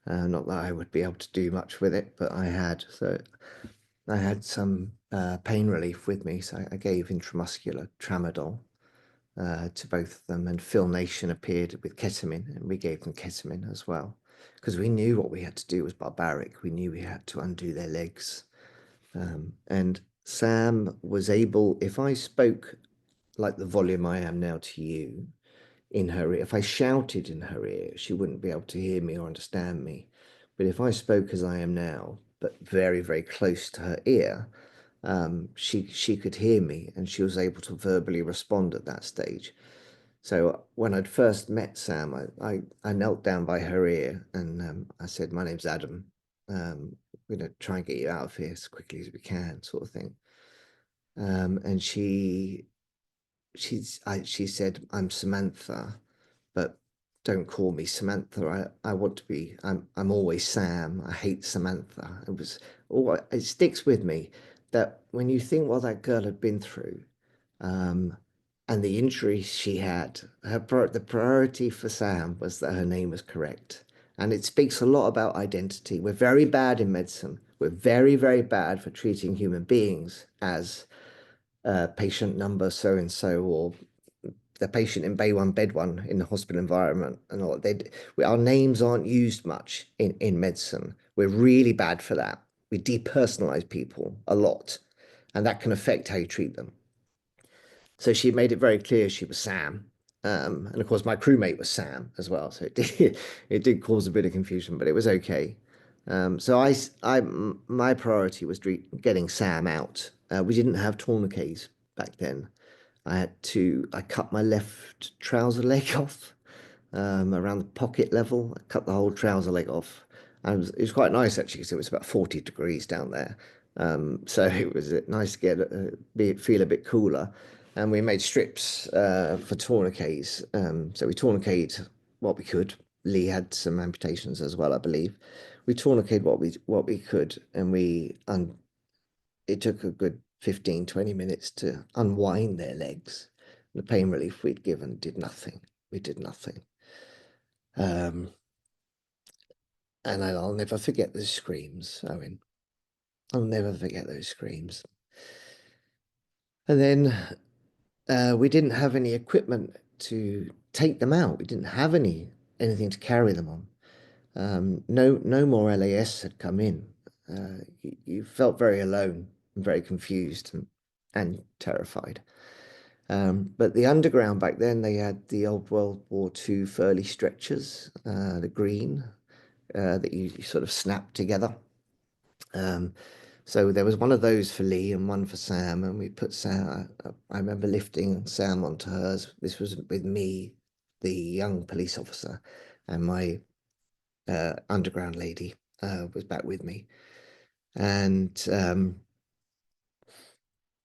Not that I would be able to do much with it, but I had. So I had some pain relief with me, so I gave intramuscular tramadol to both of them, and Phil Nation appeared with ketamine, and we gave them ketamine as well, because we knew what we had to do was barbaric. We knew we had to undo their legs. And Sam was able, if I spoke like the volume I am now to you, in her ear, if I shouted in her ear, she wouldn't be able to hear me or understand me. But if I spoke as I am now, but very, very close to her ear, she could hear me, and she was able to verbally respond at that stage. So when I'd first met Sam, I knelt down by her ear, and I said, "My name's Adam. We're going to try and get you out of here as quickly as we can," sort of thing. And she said, "I'm Samantha, but don't call me Samantha. I want to be. I'm always Sam. I hate Samantha." It sticks with me that when you think what that girl had been through, um, and the injuries she had, the priority for Sam was that her name was correct. And it speaks a lot about identity. We're very bad in medicine. We're very, very bad for treating human beings as patient number so and so, or the patient in bay one, bed one in the hospital environment, and all. Our names aren't used much in medicine. We're really bad for that. We depersonalize people a lot, and that can affect how you treat them. So she made it very clear she was Sam. And of course, my crewmate was Sam as well. So it did cause a bit of confusion, but it was okay. My priority was getting Sam out. We didn't have tourniquets back then. I cut my left trouser leg off around the pocket level. I cut the whole trouser leg off. And it was quite nice actually, because it was about 40 degrees down there. So it was nice to feel a bit cooler. And we made strips for tourniquets. So we tourniqueted what we could. Lee had some amputations as well, I believe. We tourniqueted what we could, and it took a good 15, 20 minutes to unwind their legs. The pain relief we'd given did nothing. We did nothing. And I'll never forget those screams, Owen. I'll never forget those screams. And then we didn't have any equipment to take them out. We didn't have anything to carry them on. No more LAS had come in. You felt very alone and very confused and terrified. But the underground back then, they had the old World War II Furley stretchers, the green, that you sort of snap together. So there was one of those for Lee and one for Sam, and we put Sam. I remember lifting Sam onto hers. This was with me, the young police officer, and my underground lady was back with me. And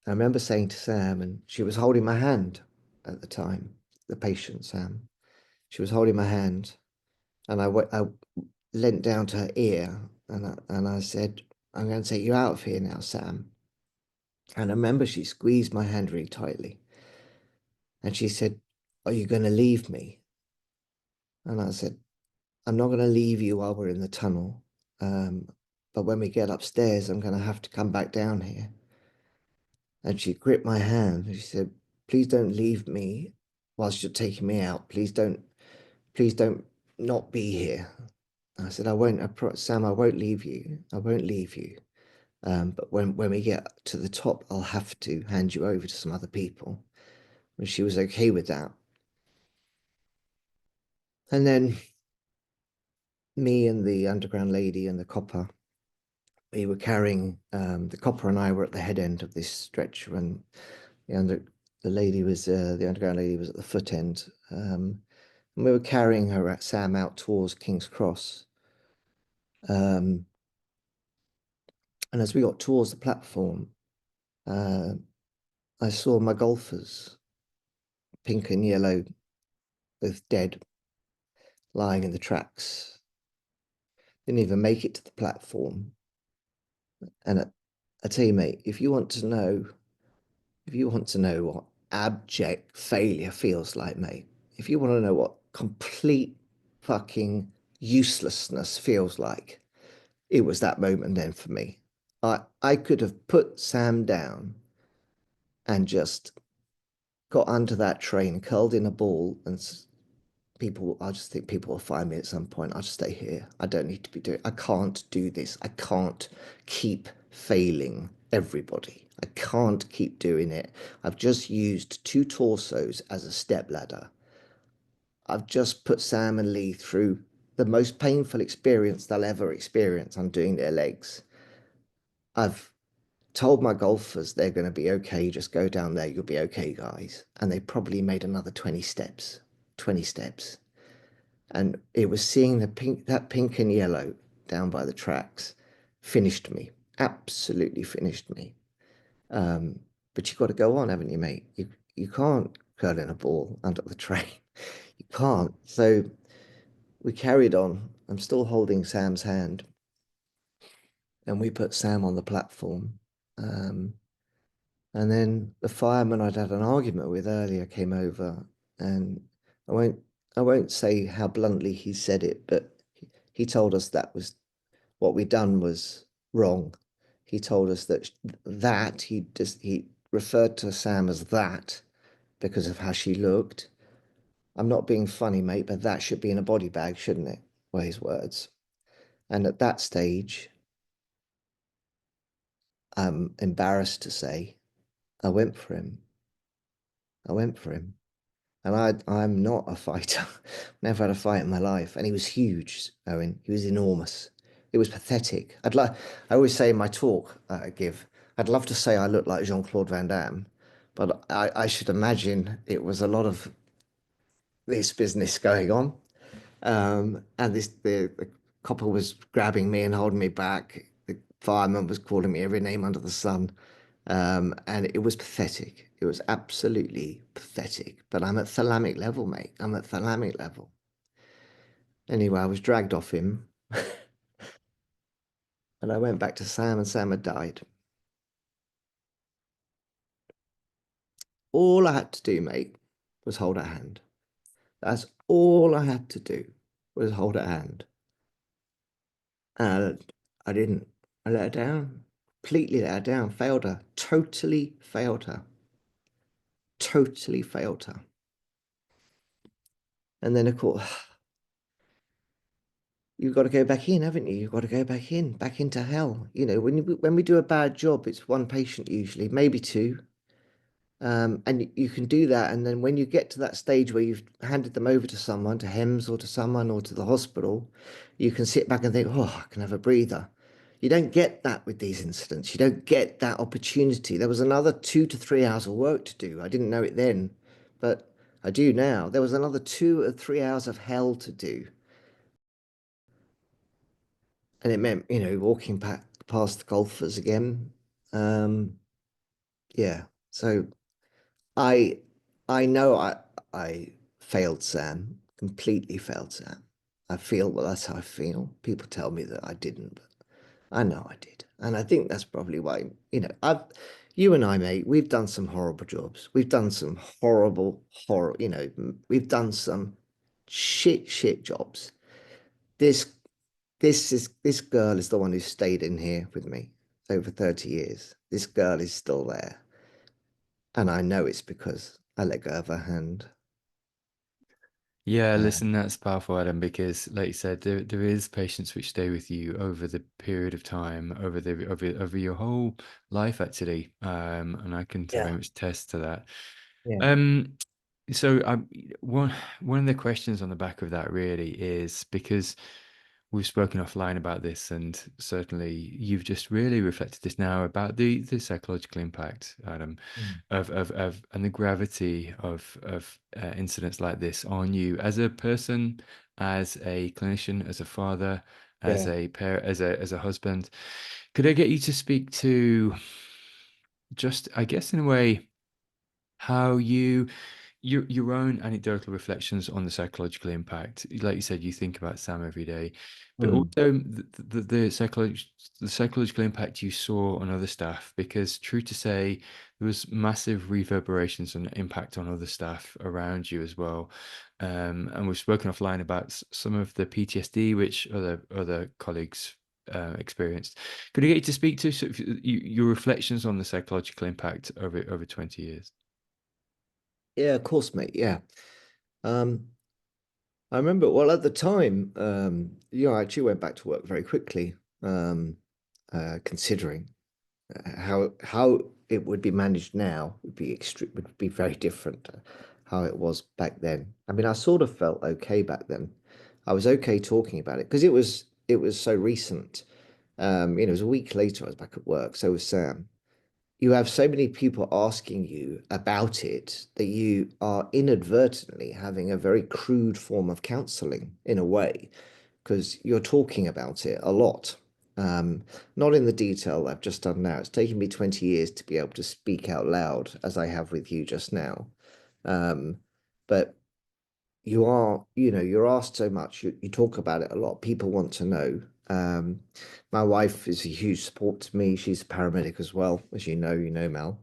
I remember saying to Sam, and she was holding my hand at the time, the patient, Sam. She was holding my hand, and I leant down to her ear, and I said, "I'm going to take you out of here now, Sam." And I remember she squeezed my hand really tightly, and she said, "Are you going to leave me?" And I said, "I'm not going to leave you while we're in the tunnel, but when we get upstairs, I'm going to have to come back down here." And she gripped my hand, and she said, "Please don't leave me whilst you're taking me out. Please don't not be here." I said, Sam, I won't leave you. I won't leave you. But when we get to the top, I'll have to hand you over to some other people." And she was okay with that. And then me and the underground lady and the copper, we were carrying, the copper and I were at the head end of this stretcher, and the underground lady was at the foot end. And we were carrying Sam out towards King's Cross. And as we got towards the platform, I saw my golfers, pink and yellow, both dead, lying in the tracks. Didn't even make it to the platform. And I tell you, mate, if you want to know what abject failure feels like, mate, if you want to know what complete fucking uselessness feels like, it was that moment then for me. I could have put Sam down and just got onto that train, curled in a ball, and people, I just think people will find me at some point. I'll just stay here. I don't need to be doing, I can't do this. I can't keep failing everybody. I can't keep doing it. I've just used two torsos as a step ladder. I've just put Sam and Lee through the most painful experience they'll ever experience on doing their legs. I've told my golfers they're going to be okay. Just go down there. You'll be okay, guys. And they probably made another 20 steps, 20 steps. And it was seeing that pink and yellow down by the tracks finished me, absolutely finished me. But you've got to go on, haven't you, mate? You can't curl in a ball under the train. You can't. So we carried on. I'm still holding Sam's hand. And we put Sam on the platform. And then the fireman I'd had an argument with earlier came over, and I won't I won't say how bluntly he said it, but he told us that was what we'd done was wrong. He told us that he referred to Sam as that because of how she looked. I'm not being funny, mate, but that should be in a body bag, shouldn't it? Were his words. And at that stage, I'm embarrassed to say, I went for him. I went for him. And I'm not a fighter. Never had a fight in my life. And he was huge, Owen. He was enormous. It was pathetic. I always say in my talk I give, I'd love to say I look like Jean-Claude Van Damme, but I should imagine it was a lot of this business going on. And the copper was grabbing me and holding me back. The fireman was calling me every name under the sun. And it was pathetic. It was absolutely pathetic. But I'm at thalamic level, mate. I'm at thalamic level. Anyway, I was dragged off him and I went back to Sam, and Sam had died. All I had to do, mate, was hold her hand. That's all I had to do was hold her hand. And I didn't. I let her down. Completely let her down. Failed her. Totally failed her. Totally failed her. And then, of course, you've got to go back in, haven't you? You've got to go back into hell. You know, when we do a bad job, it's one patient usually, maybe two. And you can do that. And then when you get to that stage where you've handed them over to someone, to HEMS or to someone or to the hospital, you can sit back and think, oh, I can have a breather. You don't get that with these incidents. You don't get that opportunity. There was another 2 to 3 hours of work to do. I didn't know it then, but I do now. There was another 2 or 3 hours of hell to do. And it meant, walking past the golfers again. Yeah. So I I know I failed Sam, completely failed Sam. I feel well, that's how I feel. People tell me that I didn't, but I know I did. And I think that's probably why, you and I, mate, we've done some horrible jobs. We've done some horror, we've done some shit jobs. This this girl is the one who stayed in here with me over 30 years. This girl is still there. And I know it's because I let go of her hand. Yeah, Uh, listen, that's powerful, Adam, because like you said, there is patients which stay with you over the period of time, over your whole life actually. And I can very yeah, much attest to that. yeah, Um, so one of the questions on the back of that really is because we've spoken offline about this, and certainly you've just really reflected this now about the psychological impact, Adam, mm, of and the gravity of incidents like this on you as a person, as a clinician, as a father, as yeah. a parent, as a husband. Could I get you to speak to just, I guess, in a way, how your own anecdotal reflections on the psychological impact. Like you said, you think about Sam every day, but Mm. also the psychological impact you saw on other staff. Because true to say, there was massive reverberations and impact on other staff around you as well. And we've spoken offline about some of the PTSD which other colleagues experienced. Could I get you to speak to sort of your reflections on the psychological impact over 20 years? Yeah, of course, mate. Yeah. Um, I remember, well, at the time, I actually went back to work very quickly, um, considering how it would be managed now would be very different to how it was back then. I mean, I sort of felt okay back then. I was okay talking about it because it was so recent. It was a week later I was back at work, so was Sam. You have so many people asking you about it that you are inadvertently having a very crude form of counseling in a way, because you're talking about it a lot. Um, Not in the detail I've just done now. It's taken me 20 years to be able to speak out loud as I have with you just now. Um, but you're asked so much. You talk about it a lot. People want to know. My wife is a huge support to me. She's a paramedic as well, as you know, Mel.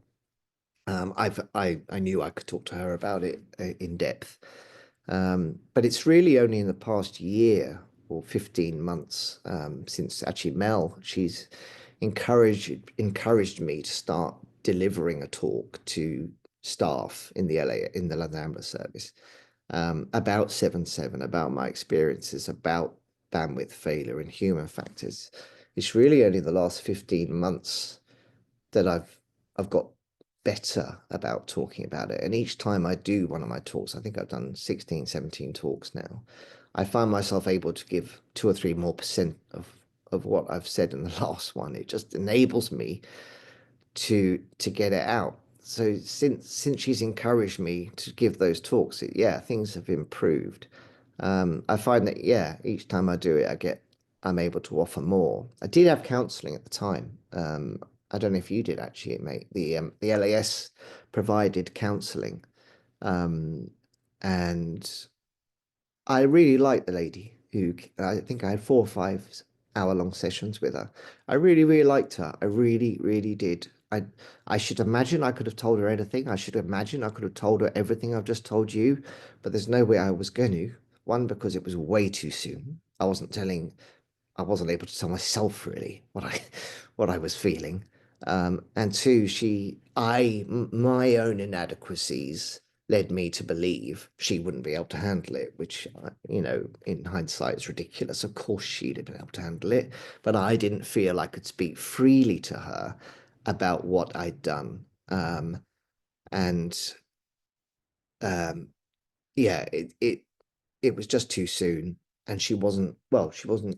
I knew I could talk to her about it in depth. But it's really only in the past year or 15 months since actually Mel, she's encouraged me to start delivering a talk to staff in the London Ambulance Service about 7/7, about my experiences, about bandwidth failure and human factors. It's really only the last 15 months that I've got better about talking about it. And each time I do one of my talks, I think I've done 16, 17 talks now, I find myself able to give 2 or 3 more% of what I've said in the last one. It just enables me to get it out. So since she's encouraged me to give those talks, yeah, things have improved. I find that yeah, each time I do it, I'm able to offer more. I did have counselling at the time. I don't know if you did actually, mate. The LAS provided counselling, um, and I really liked the lady who I think I had 4 or 5 hour long sessions with her. I really, really liked her. I really, really did. I should imagine I could have told her anything. I should imagine I could have told her everything I've just told you, but there's no way I was going to. One, because it was way too soon. I wasn't able to tell myself really what I was feeling. And two, my own inadequacies led me to believe she wouldn't be able to handle it, which, in hindsight is ridiculous. Of course she'd have been able to handle it, but I didn't feel I could speak freely to her about what I'd done. And um, yeah, it was just too soon. And she wasn't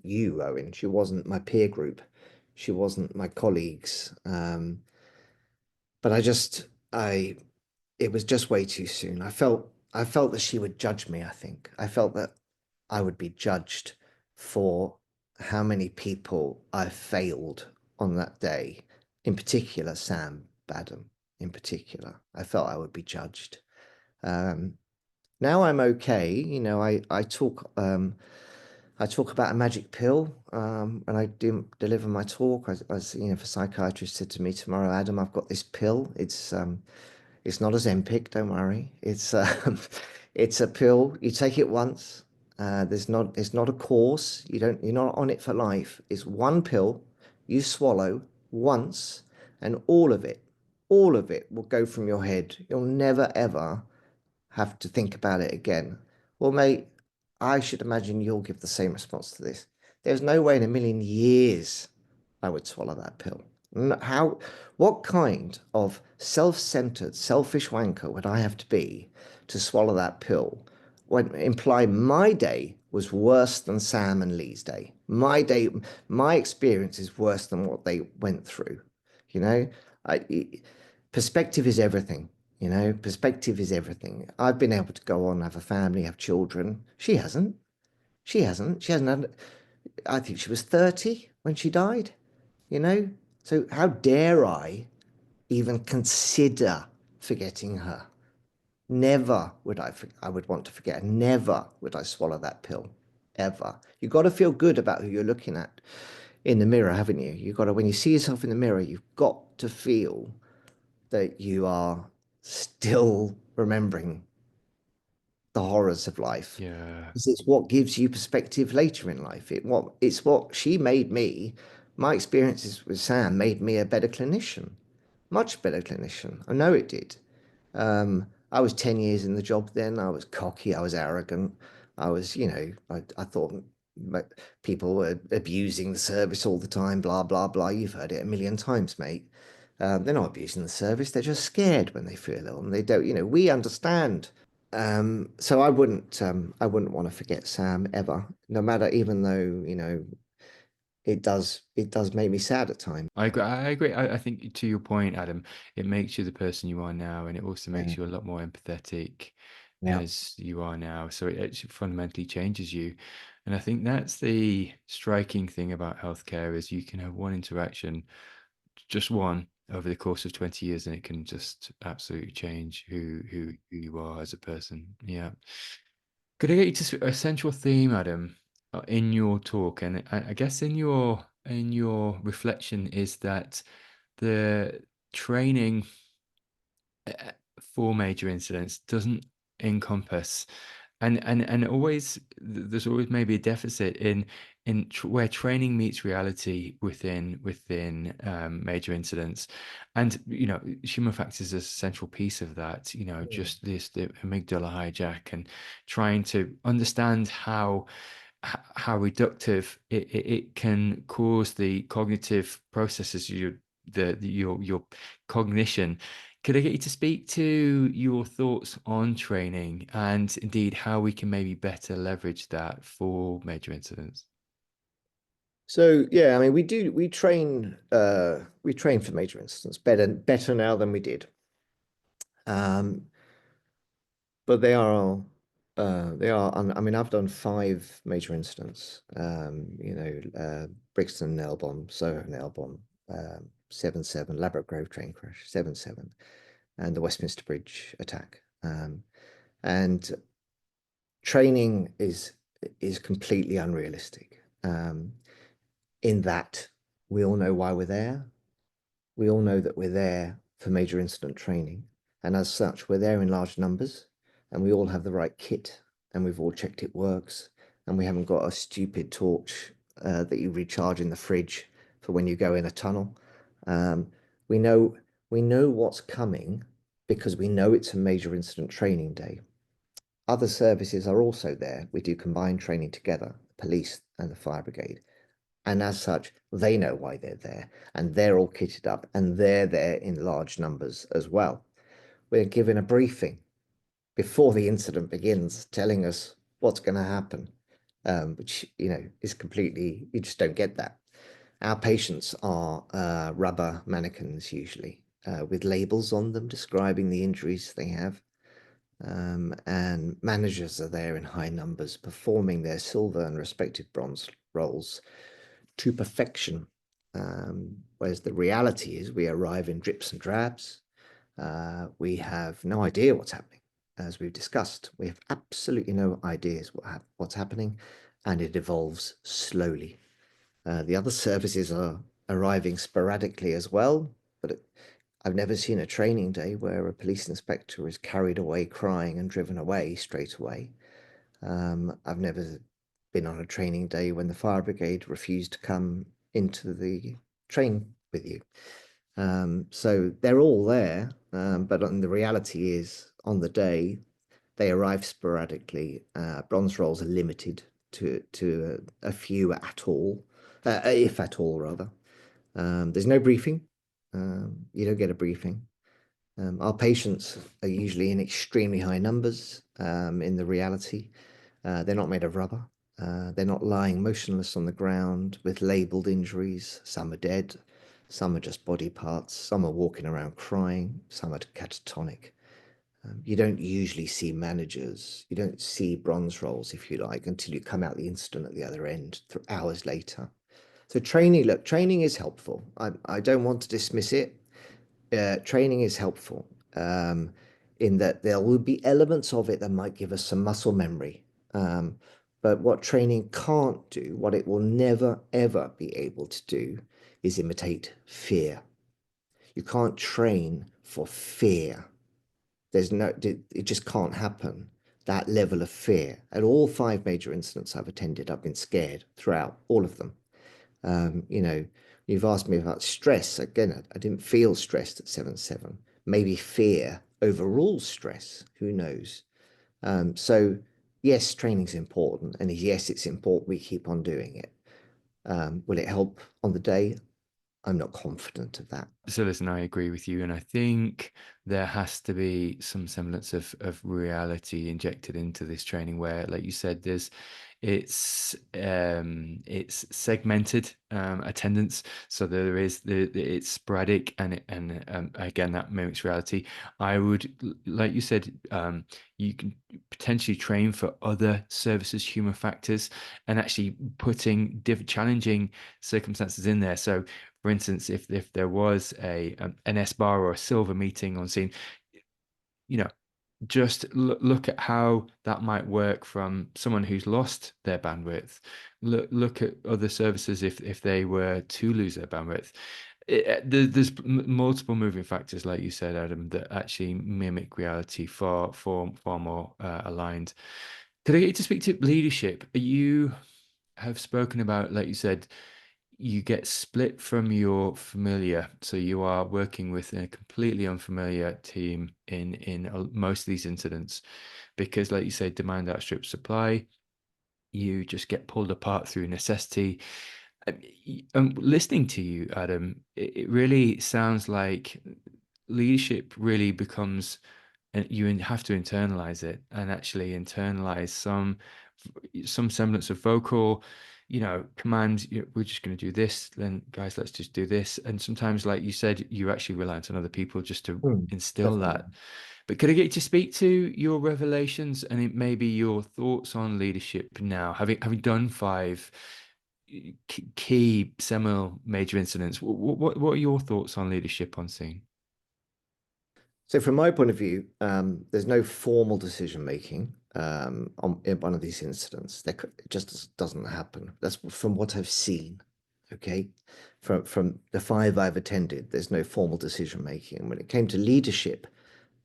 you, Owen. She wasn't my peer group. She wasn't my colleagues. But it was just way too soon. I felt that she would judge me, I think. I felt that I would be judged for how many people I failed on that day. In particular, Sam Badham, in particular. I felt I would be judged. Um, Now I'm okay. I talk about a magic pill when I do deliver my talk. If a psychiatrist said to me tomorrow, Adam, I've got this pill. It's not a Zempic, don't worry. It's a pill. You take it once. It's not a course. You're not on it for life. It's one pill you swallow once, and all of it will go from your head. You'll never ever have to think about it again. Well, mate, I should imagine you'll give the same response to this. There's no way in a million years I would swallow that pill. What kind of self-centered, selfish wanker would I have to be to swallow that pill when imply my day was worse than Sam and Lee's day? My experience is worse than what they went through. You know, I, perspective is everything. Perspective is everything. I've been able to go on, have a family, have children. She hasn't. She hasn't. She hasn't had, I think she was 30 when she died, you know? So how dare I even consider forgetting her? Never would I would want to forget. Never would I swallow that pill, ever. You've got to feel good about who you're looking at in the mirror, haven't you? You've got to, when you see yourself in the mirror, you've got to feel that you are still remembering the horrors of life. Yeah. Because it's what gives you perspective later in life. It's what she made me. My experiences with Sam made me a better clinician, much better clinician. I know it did. I was 10 years in the job then. I was cocky. I was arrogant. I was, I thought people were abusing the service all the time, blah, blah, blah. You've heard it a million times, mate. They're not abusing the service. They're just scared when they feel ill and they don't, we understand. So I wouldn't want to forget Sam ever, no matter, even though, it does make me sad at times. I agree. I agree. I think to your point, Adam, it makes you the person you are now, and it also Yeah. makes you a lot more empathetic Yeah. as you are now. So it actually fundamentally changes you. And I think that's the striking thing about healthcare is you can have one interaction, just one, over the course of 20 years, and it can just absolutely change who you are as a person. Yeah. Could I get you to a central theme, Adam, in your talk, and I guess in your reflection is that the training for major incidents doesn't encompass and always there's always maybe a deficit in where training meets reality within major incidents, and human factors is a central piece of that. Mm. Just the amygdala hijack and trying to understand how reductive it can cause the cognitive processes, your cognition. Could I get you to speak to your thoughts on training and indeed how we can maybe better leverage that for major incidents? So yeah, I mean, we train for major incidents better now than we did. Um, but I mean, I've done 5 major incidents. Brixton nail bomb, Soho nail bomb, 7/7, Ladbroke Grove train crash, 7/7, and the Westminster Bridge attack. And training is completely unrealistic. In that we all know why we're there. We all know that we're there for major incident training. And as such, we're there in large numbers and we all have the right kit and we've all checked it works. And we haven't got a stupid torch that you recharge in the fridge for when you go in a tunnel. Um, we know we know what's coming because we know it's a major incident training day. Other services are also there. We do combined training together, the police and the fire brigade. And as such, they know why they're there and they're all kitted up and they're there in large numbers as well. We're given a briefing before the incident begins telling us what's going to happen, which, is completely, you just don't get that. Our patients are rubber mannequins usually with labels on them describing the injuries they have. And managers are there in high numbers performing their silver and respective bronze roles to perfection. Whereas the reality is we arrive in drips and drabs. We have no idea what's happening. As we've discussed, we have absolutely no ideas what's happening, and it evolves slowly. The other services are arriving sporadically as well, but I've never seen a training day where a police inspector is carried away crying and driven away straight away. I've never been on a training day when the fire brigade refused to come into the train with you. So they're all there, but the reality is on the day they arrive sporadically. Bronze rolls are limited to a few at all, if at all, rather. There's no briefing. You don't get a briefing. Our patients are usually in extremely high numbers in the reality. They're not made of rubber. They're not lying motionless on the ground with labeled injuries. Some are dead, some are just body parts, some are walking around crying, some are catatonic. You don't usually see managers, you don't see bronze rolls, if you like, until you come out the incident at the other end, hours later. So training is helpful. I don't want to dismiss it. Training is helpful. in that there will be elements of it that might give us some muscle memory. Um, but what training can't do, what it will never, ever be able to do, is imitate fear. You can't train for fear. It just can't happen. That level of fear. At all 5 major incidents I've attended, I've been scared throughout all of them. You know, you've asked me about stress. Again, I didn't feel stressed at 7-7. Maybe fear overrules stress. Who knows? So yes, training's important, and yes, it's important we keep on doing it. Will it help on the day? I'm not confident of that. So listen, I agree with you, and I think there has to be some semblance of reality injected into this training where, like you said, it's segmented attendance, so there is it's sporadic, and again, that mimics reality. I would, like you said, you can potentially train for other services, human factors, and actually putting challenging circumstances in there. So for instance, if there was an S bar or a silver meeting on scene, you know, just look at how that might work from someone who's lost their bandwidth. Look at other services if they were to lose their bandwidth. There's multiple moving factors, like you said, Adam, that actually mimic reality far more aligned. Could I get you to speak to leadership? You have spoken about, like you said, you get split from your familiar, so you are working with a completely unfamiliar team in most of these incidents, because, like you say, demand outstrips supply. You just get pulled apart through necessity. Listening to you, Adam, it really sounds like leadership really becomes, and you have to internalize it and actually internalize some semblance of vocal, commands. We're just going to do this, then guys, let's just do this. And sometimes, like you said, you actually reliant on other people just to instill Definitely. that. But could I get you to speak to your revelations and maybe your thoughts on leadership now, having done 5 key seminal major incidents? What are your thoughts on leadership on scene? So from my point of view, there's no formal decision making in one of these incidents. It just doesn't happen. That's from what I've seen. Okay, from the 5 I've attended, there's no formal decision making. When it came to leadership,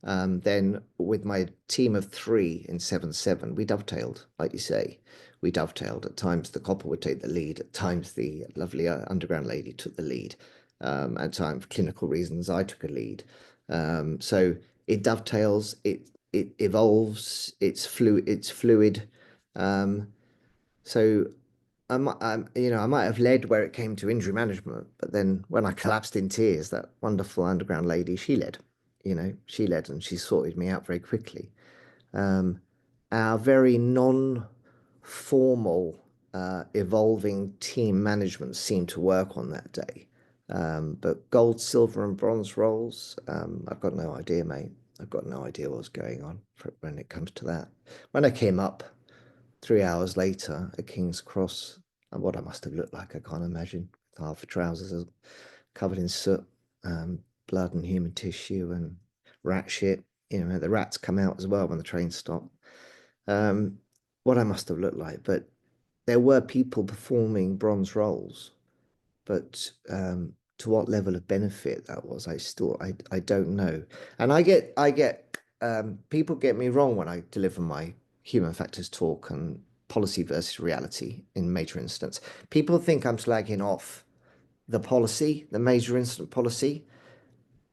then with my team of 3 in 7-7, we dovetailed, like you say. We dovetailed. At times the copper would take the lead. At times the lovely underground lady took the lead. At times, for clinical reasons, I took a lead. So it dovetails. It evolves. It's fluid. It's fluid. So I might have led where it came to injury management, but then when I collapsed in tears, that wonderful underground lady, she led. She led and she sorted me out very quickly. Um, our very non-formal, evolving team management seemed to work on that day. But gold, silver, and bronze roles, I've got no idea, mate. I've got no idea what's going on when it comes to that. When I came up 3 hours later at King's Cross, and what I must have looked like, I can't imagine. Half the trousers are covered in soot, blood and human tissue and rat shit. The rats come out as well when the train stopped. What I must have looked like, but there were people performing bronze roles, but to what level of benefit that was, I don't know. And I get people get me wrong when I deliver my human factors talk and policy versus reality in major incidents. People think I'm slagging off the policy, the major incident policy.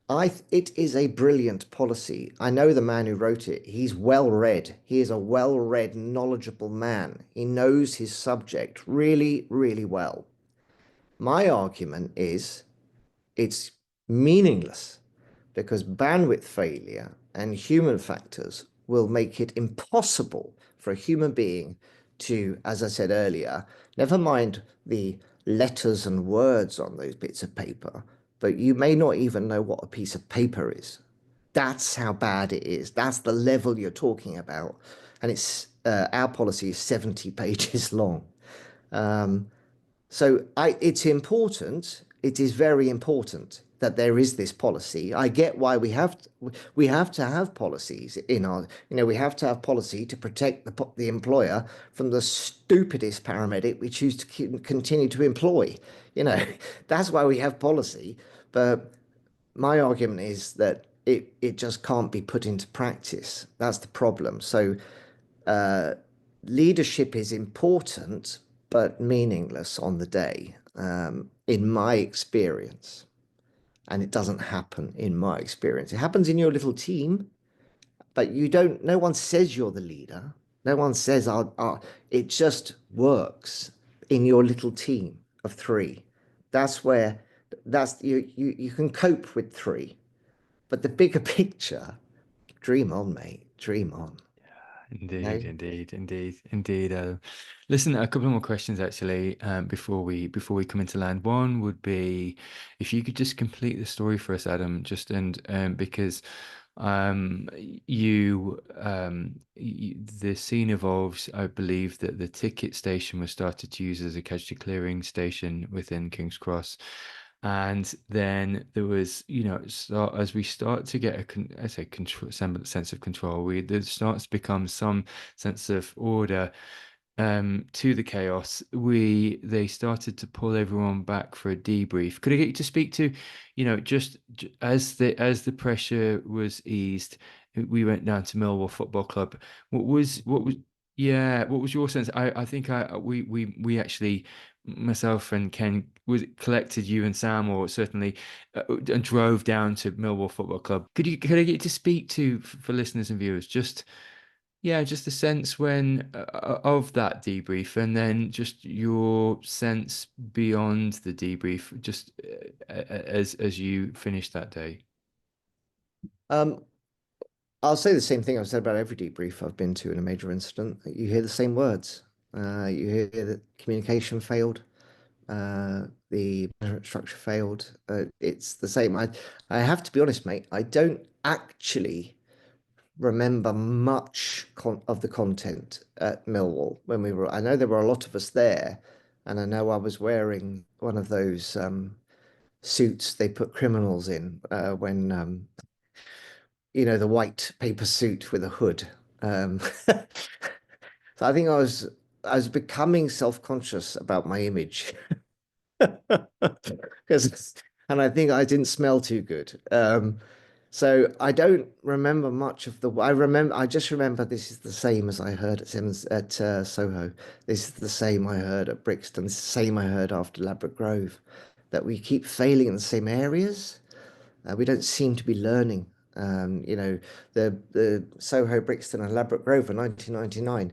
It is a brilliant policy. I know the man who wrote it. He's well read. He is a well read, knowledgeable man. He knows his subject really, really well. My argument is it's meaningless because bandwidth failure and human factors will make it impossible for a human being to, as I said earlier, never mind the letters and words on those bits of paper, but you may not even know what a piece of paper is. That's how bad it is. That's the level you're talking about. And our policy is 70 pages long. So it's important. It is very important. that there is this policy. I get why we have to have policies in our, we have to have policy to protect the employer from the stupidest paramedic we choose to continue to employ. You know, that's why we have policy. But my argument is that it just can't be put into practice. That's the problem. So leadership is important, but meaningless on the day, in my experience. And it doesn't happen in my experience. It happens in your little team, but no one says you're the leader. No one says, it just works in your little team of three. That's where, you can cope with three, but the bigger picture, dream on, mate, dream on. Indeed, No? indeed, indeed, indeed. Listen, a couple more questions actually, before we come into land. One would be if you could just complete the story for us, Adam, just and because um the scene evolves. I believe that the ticket station was started to use as a casualty clearing station within King's Cross. And then there was, as we start to get I say control, sense of control, there starts to become some sense of order to the chaos. They started to pull everyone back for a debrief. Could I get you to speak to, just as the pressure was eased, we went down to Millwall Football Club. What was yeah, what was your sense? I think we actually, myself and Ken, was collected you and Sam, or certainly, and drove down to Millwall Football Club. Could I get you to speak to, for listeners and viewers, just yeah, just a sense when of that debrief, and then just your sense beyond the debrief, just as you finished that day. Um, I'll say the same thing I've said about every debrief I've been to in a major incident. You hear the same words. You hear that communication failed, the management structure failed. It's the same. I have to be honest, mate. I don't actually remember much of the content at Millwall when we were. I know there were a lot of us there, and I know I was wearing one of those suits they put criminals in when the white paper suit with a hood. So I think I was becoming self-conscious about my image. because and I think I didn't smell too good. So I don't remember much of the. I just remember this is the same as I heard at Simmons at Soho. This is the same I heard at Brixton. This is the same I heard after Ladbroke Grove. That we keep failing in the same areas. We don't seem to be learning. The Soho, Brixton, and Ladbroke Grove in 1999.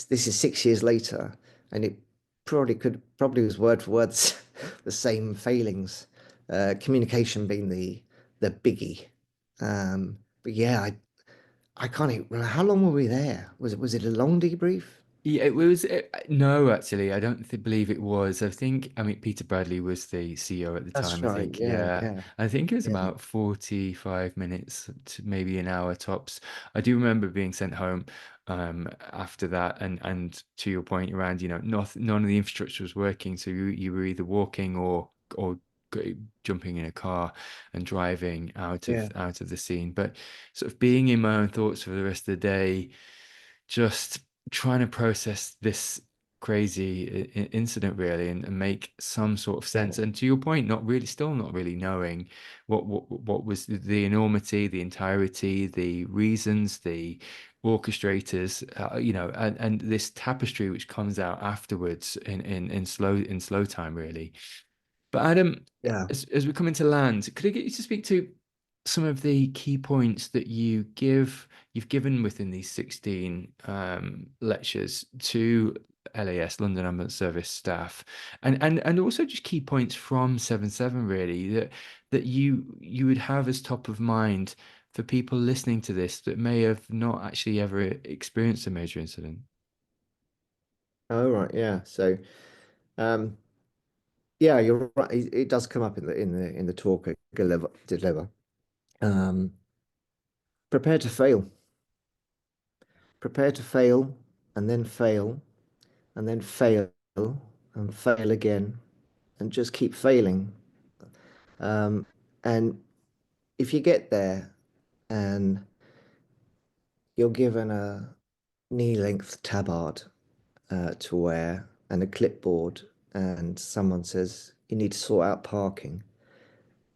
This is 6 years later, and it probably was word for word the same failings. Communication being the biggie. But yeah, I can't even remember how long were we there? Was it a long debrief? Yeah, it was. No, actually, I don't believe it was. I mean, Peter Bradley was the CEO at the That's time. I right. think, Yeah, yeah, yeah, I think it was yeah, about 45 minutes to maybe an hour tops. I do remember being sent home after that, and to your point around, none of the infrastructure was working, so you were either walking or jumping in a car and driving yeah, out of the scene. But sort of being in my own thoughts for the rest of the day, just trying to process this crazy incident really, and make some sort of sense. And to your point, still not really knowing what was the enormity, the entirety, the reasons, the orchestrators, and this tapestry which comes out afterwards in slow time really. But Adam, yeah. as we come into land, could I get you to speak to some of the key points that you've given within these 16 lectures to LAS, London Ambulance Service staff, and also just key points from 7/7 really, that you would have as top of mind for people listening to this that may have not actually ever experienced a major incident. Oh, right. Yeah. So, um, yeah, you're right. It does come up in the talk at deliver. Um, prepare to fail. Prepare to fail, and then fail, and then fail, and fail again, and just keep failing. And if you get there and you're given a knee-length tabard to wear and a clipboard, and someone says you need to sort out parking.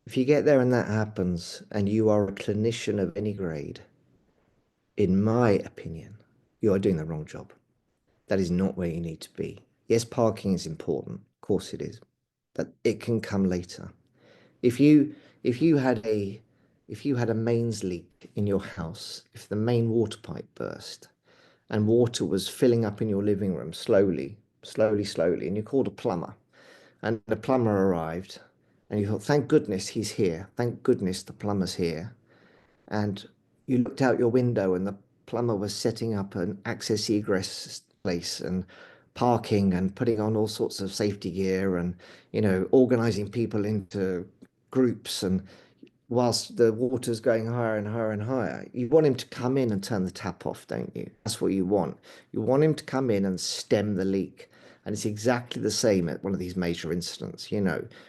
If you get there and that happens, and you are a clinician of any grade, in my opinion, you are doing the wrong job. That is not where you need to be. Yes, parking is important, of course it is, but it can come later. If you if you had a if you had a mains leak in your house, if the main water pipe burst and water was filling up in your living room slowly, slowly, slowly, and you called a plumber, and the plumber arrived, and you thought, thank goodness he's here. Thank goodness the plumber's here. And you looked out your window and the plumber was setting up an access egress place and parking and putting on all sorts of safety gear and, organizing people into groups. And whilst the water's going higher and higher and higher, you want him to come in and turn the tap off, don't you? That's what you want. You want him to come in and stem the leak. And it's exactly the same at one of these major incidents.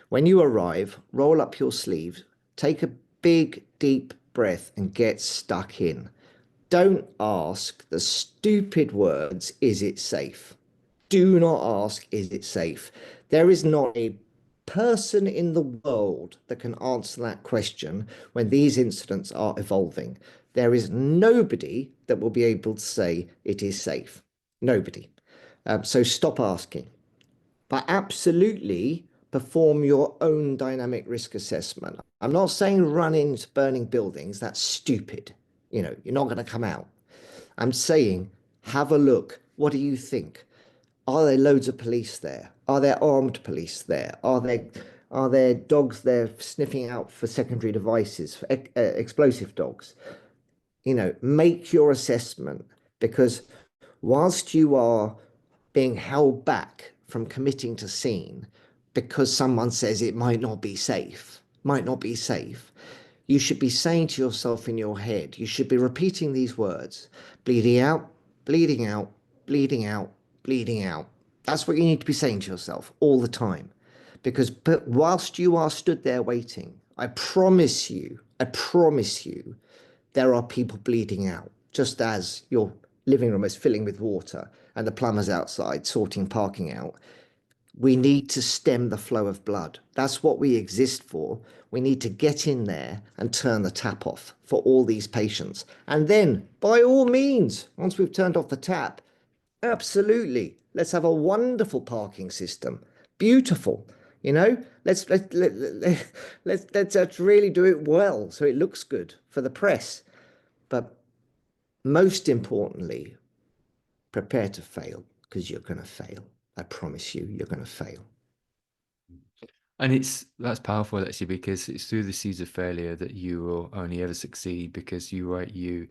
When you arrive, roll up your sleeves, take a big, deep breath and get stuck in. Don't ask the stupid words, is it safe? Do not ask, is it safe? There is not a person in the world that can answer that question when these incidents are evolving. There is nobody that will be able to say it is safe. Nobody. So stop asking. But absolutely perform your own dynamic risk assessment. I'm not saying run into burning buildings. That's stupid. You're not going to come out. I'm saying have a look. What do you think? Are there loads of police there? Are there armed police there? Are there dogs there sniffing out for secondary devices, for explosive dogs? Make your assessment, because whilst you are being held back from committing to scene because someone says it might not be safe, you should be saying to yourself in your head, you should be repeating these words: bleeding out, bleeding out, bleeding out, bleeding out. That's what you need to be saying to yourself all the time. But whilst you are stood there waiting, I promise you, there are people bleeding out, just as your living room is filling with water and the plumber's outside sorting parking out. We need to stem the flow of blood. That's what we exist for. We need to get in there and turn the tap off for all these patients. And then, by all means, once we've turned off the tap, absolutely, let's have a wonderful parking system. Beautiful. Let's really do it well so it looks good for the press. But most importantly, prepare to fail, because you're going to fail. I promise you, you're going to fail. And that's powerful actually, because it's through the seeds of failure that you will only ever succeed, because you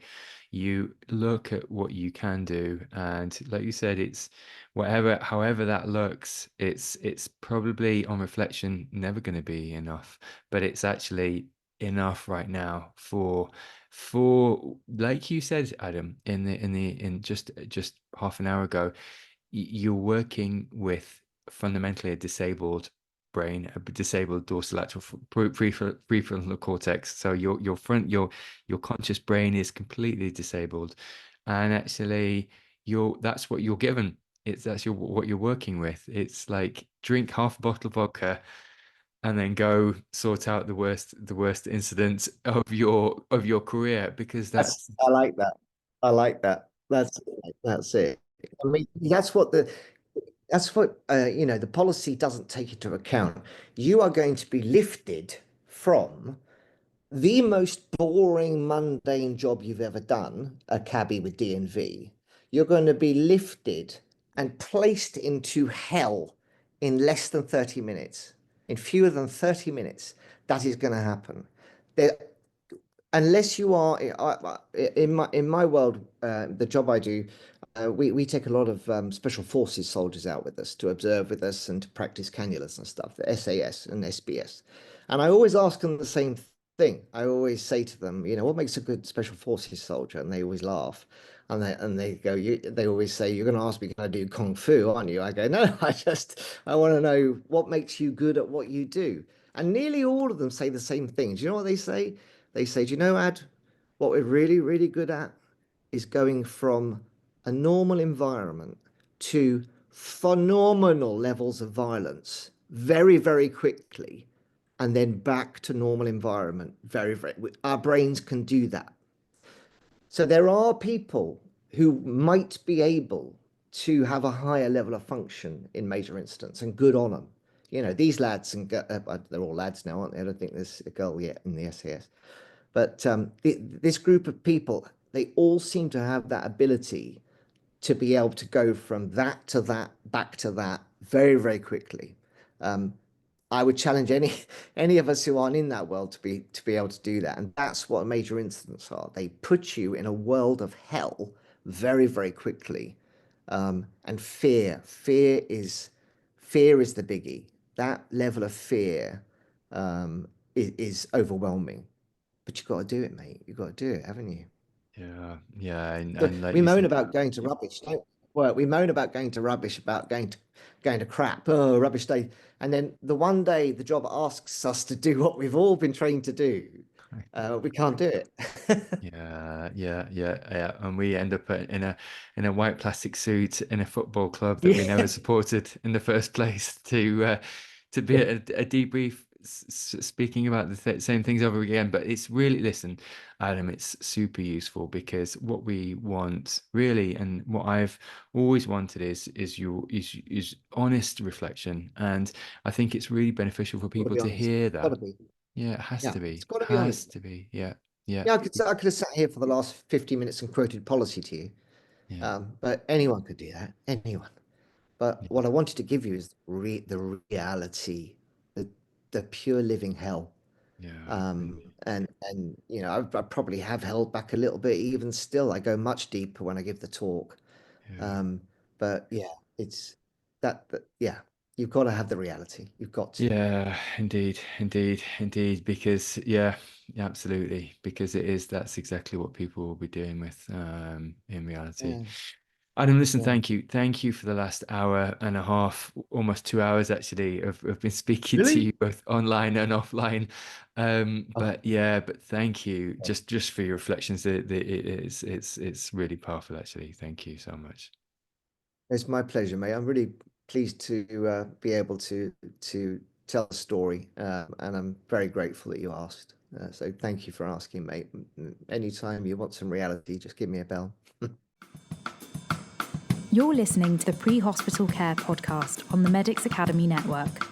look at what you can do, and like you said, it's however that looks, it's probably on reflection never going to be enough, but it's actually enough right now for like you said, Adam, in just half an hour ago, you're working with fundamentally a disabled brain, a disabled dorsolateral prefrontal cortex. So your conscious brain is completely disabled, and actually that's what you're given. That's what you're working with. It's like drink half a bottle of vodka and then go sort out the worst incident of your career, because that's I like that. I like that. That's it. I mean, that's what the policy doesn't take into account. You are going to be lifted from the most boring, mundane job you've ever done, a cabbie with D&V. You're going to be lifted and placed into hell in less than 30 minutes, in fewer than 30 minutes. That is going to happen. There, unless you are in my world, the job I do, we take a lot of special forces soldiers out with us to observe with us and to practice cannulas and stuff, the SAS and SBS. And I always ask them the same thing. I always say to them, what makes a good special forces soldier? And they always laugh. And they go, they always say, you're going to ask me, can I do kung fu, aren't you? I go, no, I want to know what makes you good at what you do. And nearly all of them say the same thing. Do you know what they say? They say, do you know, Ad, what we're really, really good at is going from a normal environment to phenomenal levels of violence very, very quickly, and then back to normal environment very, very. Our brains can do that. So there are people who might be able to have a higher level of function in major incidents, and good on them. You know, these lads, and they're all lads now, aren't they? I don't think there's a girl yet in the SAS. But this group of people, they all seem to have that ability to be able to go from that to that, back to that very, very quickly. I would challenge any of us who aren't in that world to be able to do that. And that's what major incidents are. They put you in a world of hell very, very quickly. And fear is the biggie. That level of fear is overwhelming. But you've got to do it, mate. You've got to do it, haven't you? Yeah, yeah, So and like we you moan said, about going to rubbish. Well, we moan about going to rubbish, about going to crap. Oh, rubbish day. And then the one day the job asks us to do what we've all been trained to do, we can't do it. yeah, and we end up in a white plastic suit in a football club that we never Yeah. supported in the first place to be at a debrief speaking about the same things over again. But it's really, listen, Adam, it's super useful because what we want really, and what I've always wanted is honest reflection, and I think it's really beneficial for Got to people be to honest. hear Got to that. be. Yeah, it has Yeah, to it's be. got to be Has honest. to be. Yeah. Yeah. Yeah, I could have sat here for the last 50 minutes and quoted policy to you. Yeah. But anyone could do that. Anyone. But Yeah. what I wanted to give you is the reality, the pure living hell. Yeah. And you know, I probably have held back a little bit. Even still, I go much deeper when I give the talk. Yeah. Um, but yeah, it's that yeah, you've got to have the reality. You've got to. Yeah, indeed. Because yeah, absolutely. Because that's exactly what people will be doing with in reality. Yeah, Adam, listen, yeah. thank you for the last hour and a half, almost 2 hours actually, of been speaking to Really? you both online and offline. Oh, But thank you just for your reflections. It's really powerful actually. Thank you so much. it's my pleasure, mate. I'm really pleased to be able to tell the story, and I'm very grateful that you asked. So thank you for asking, mate. Anytime you want some reality, just give me a bell. You're listening to the Pre-Hospital Care podcast on the Medics Academy Network.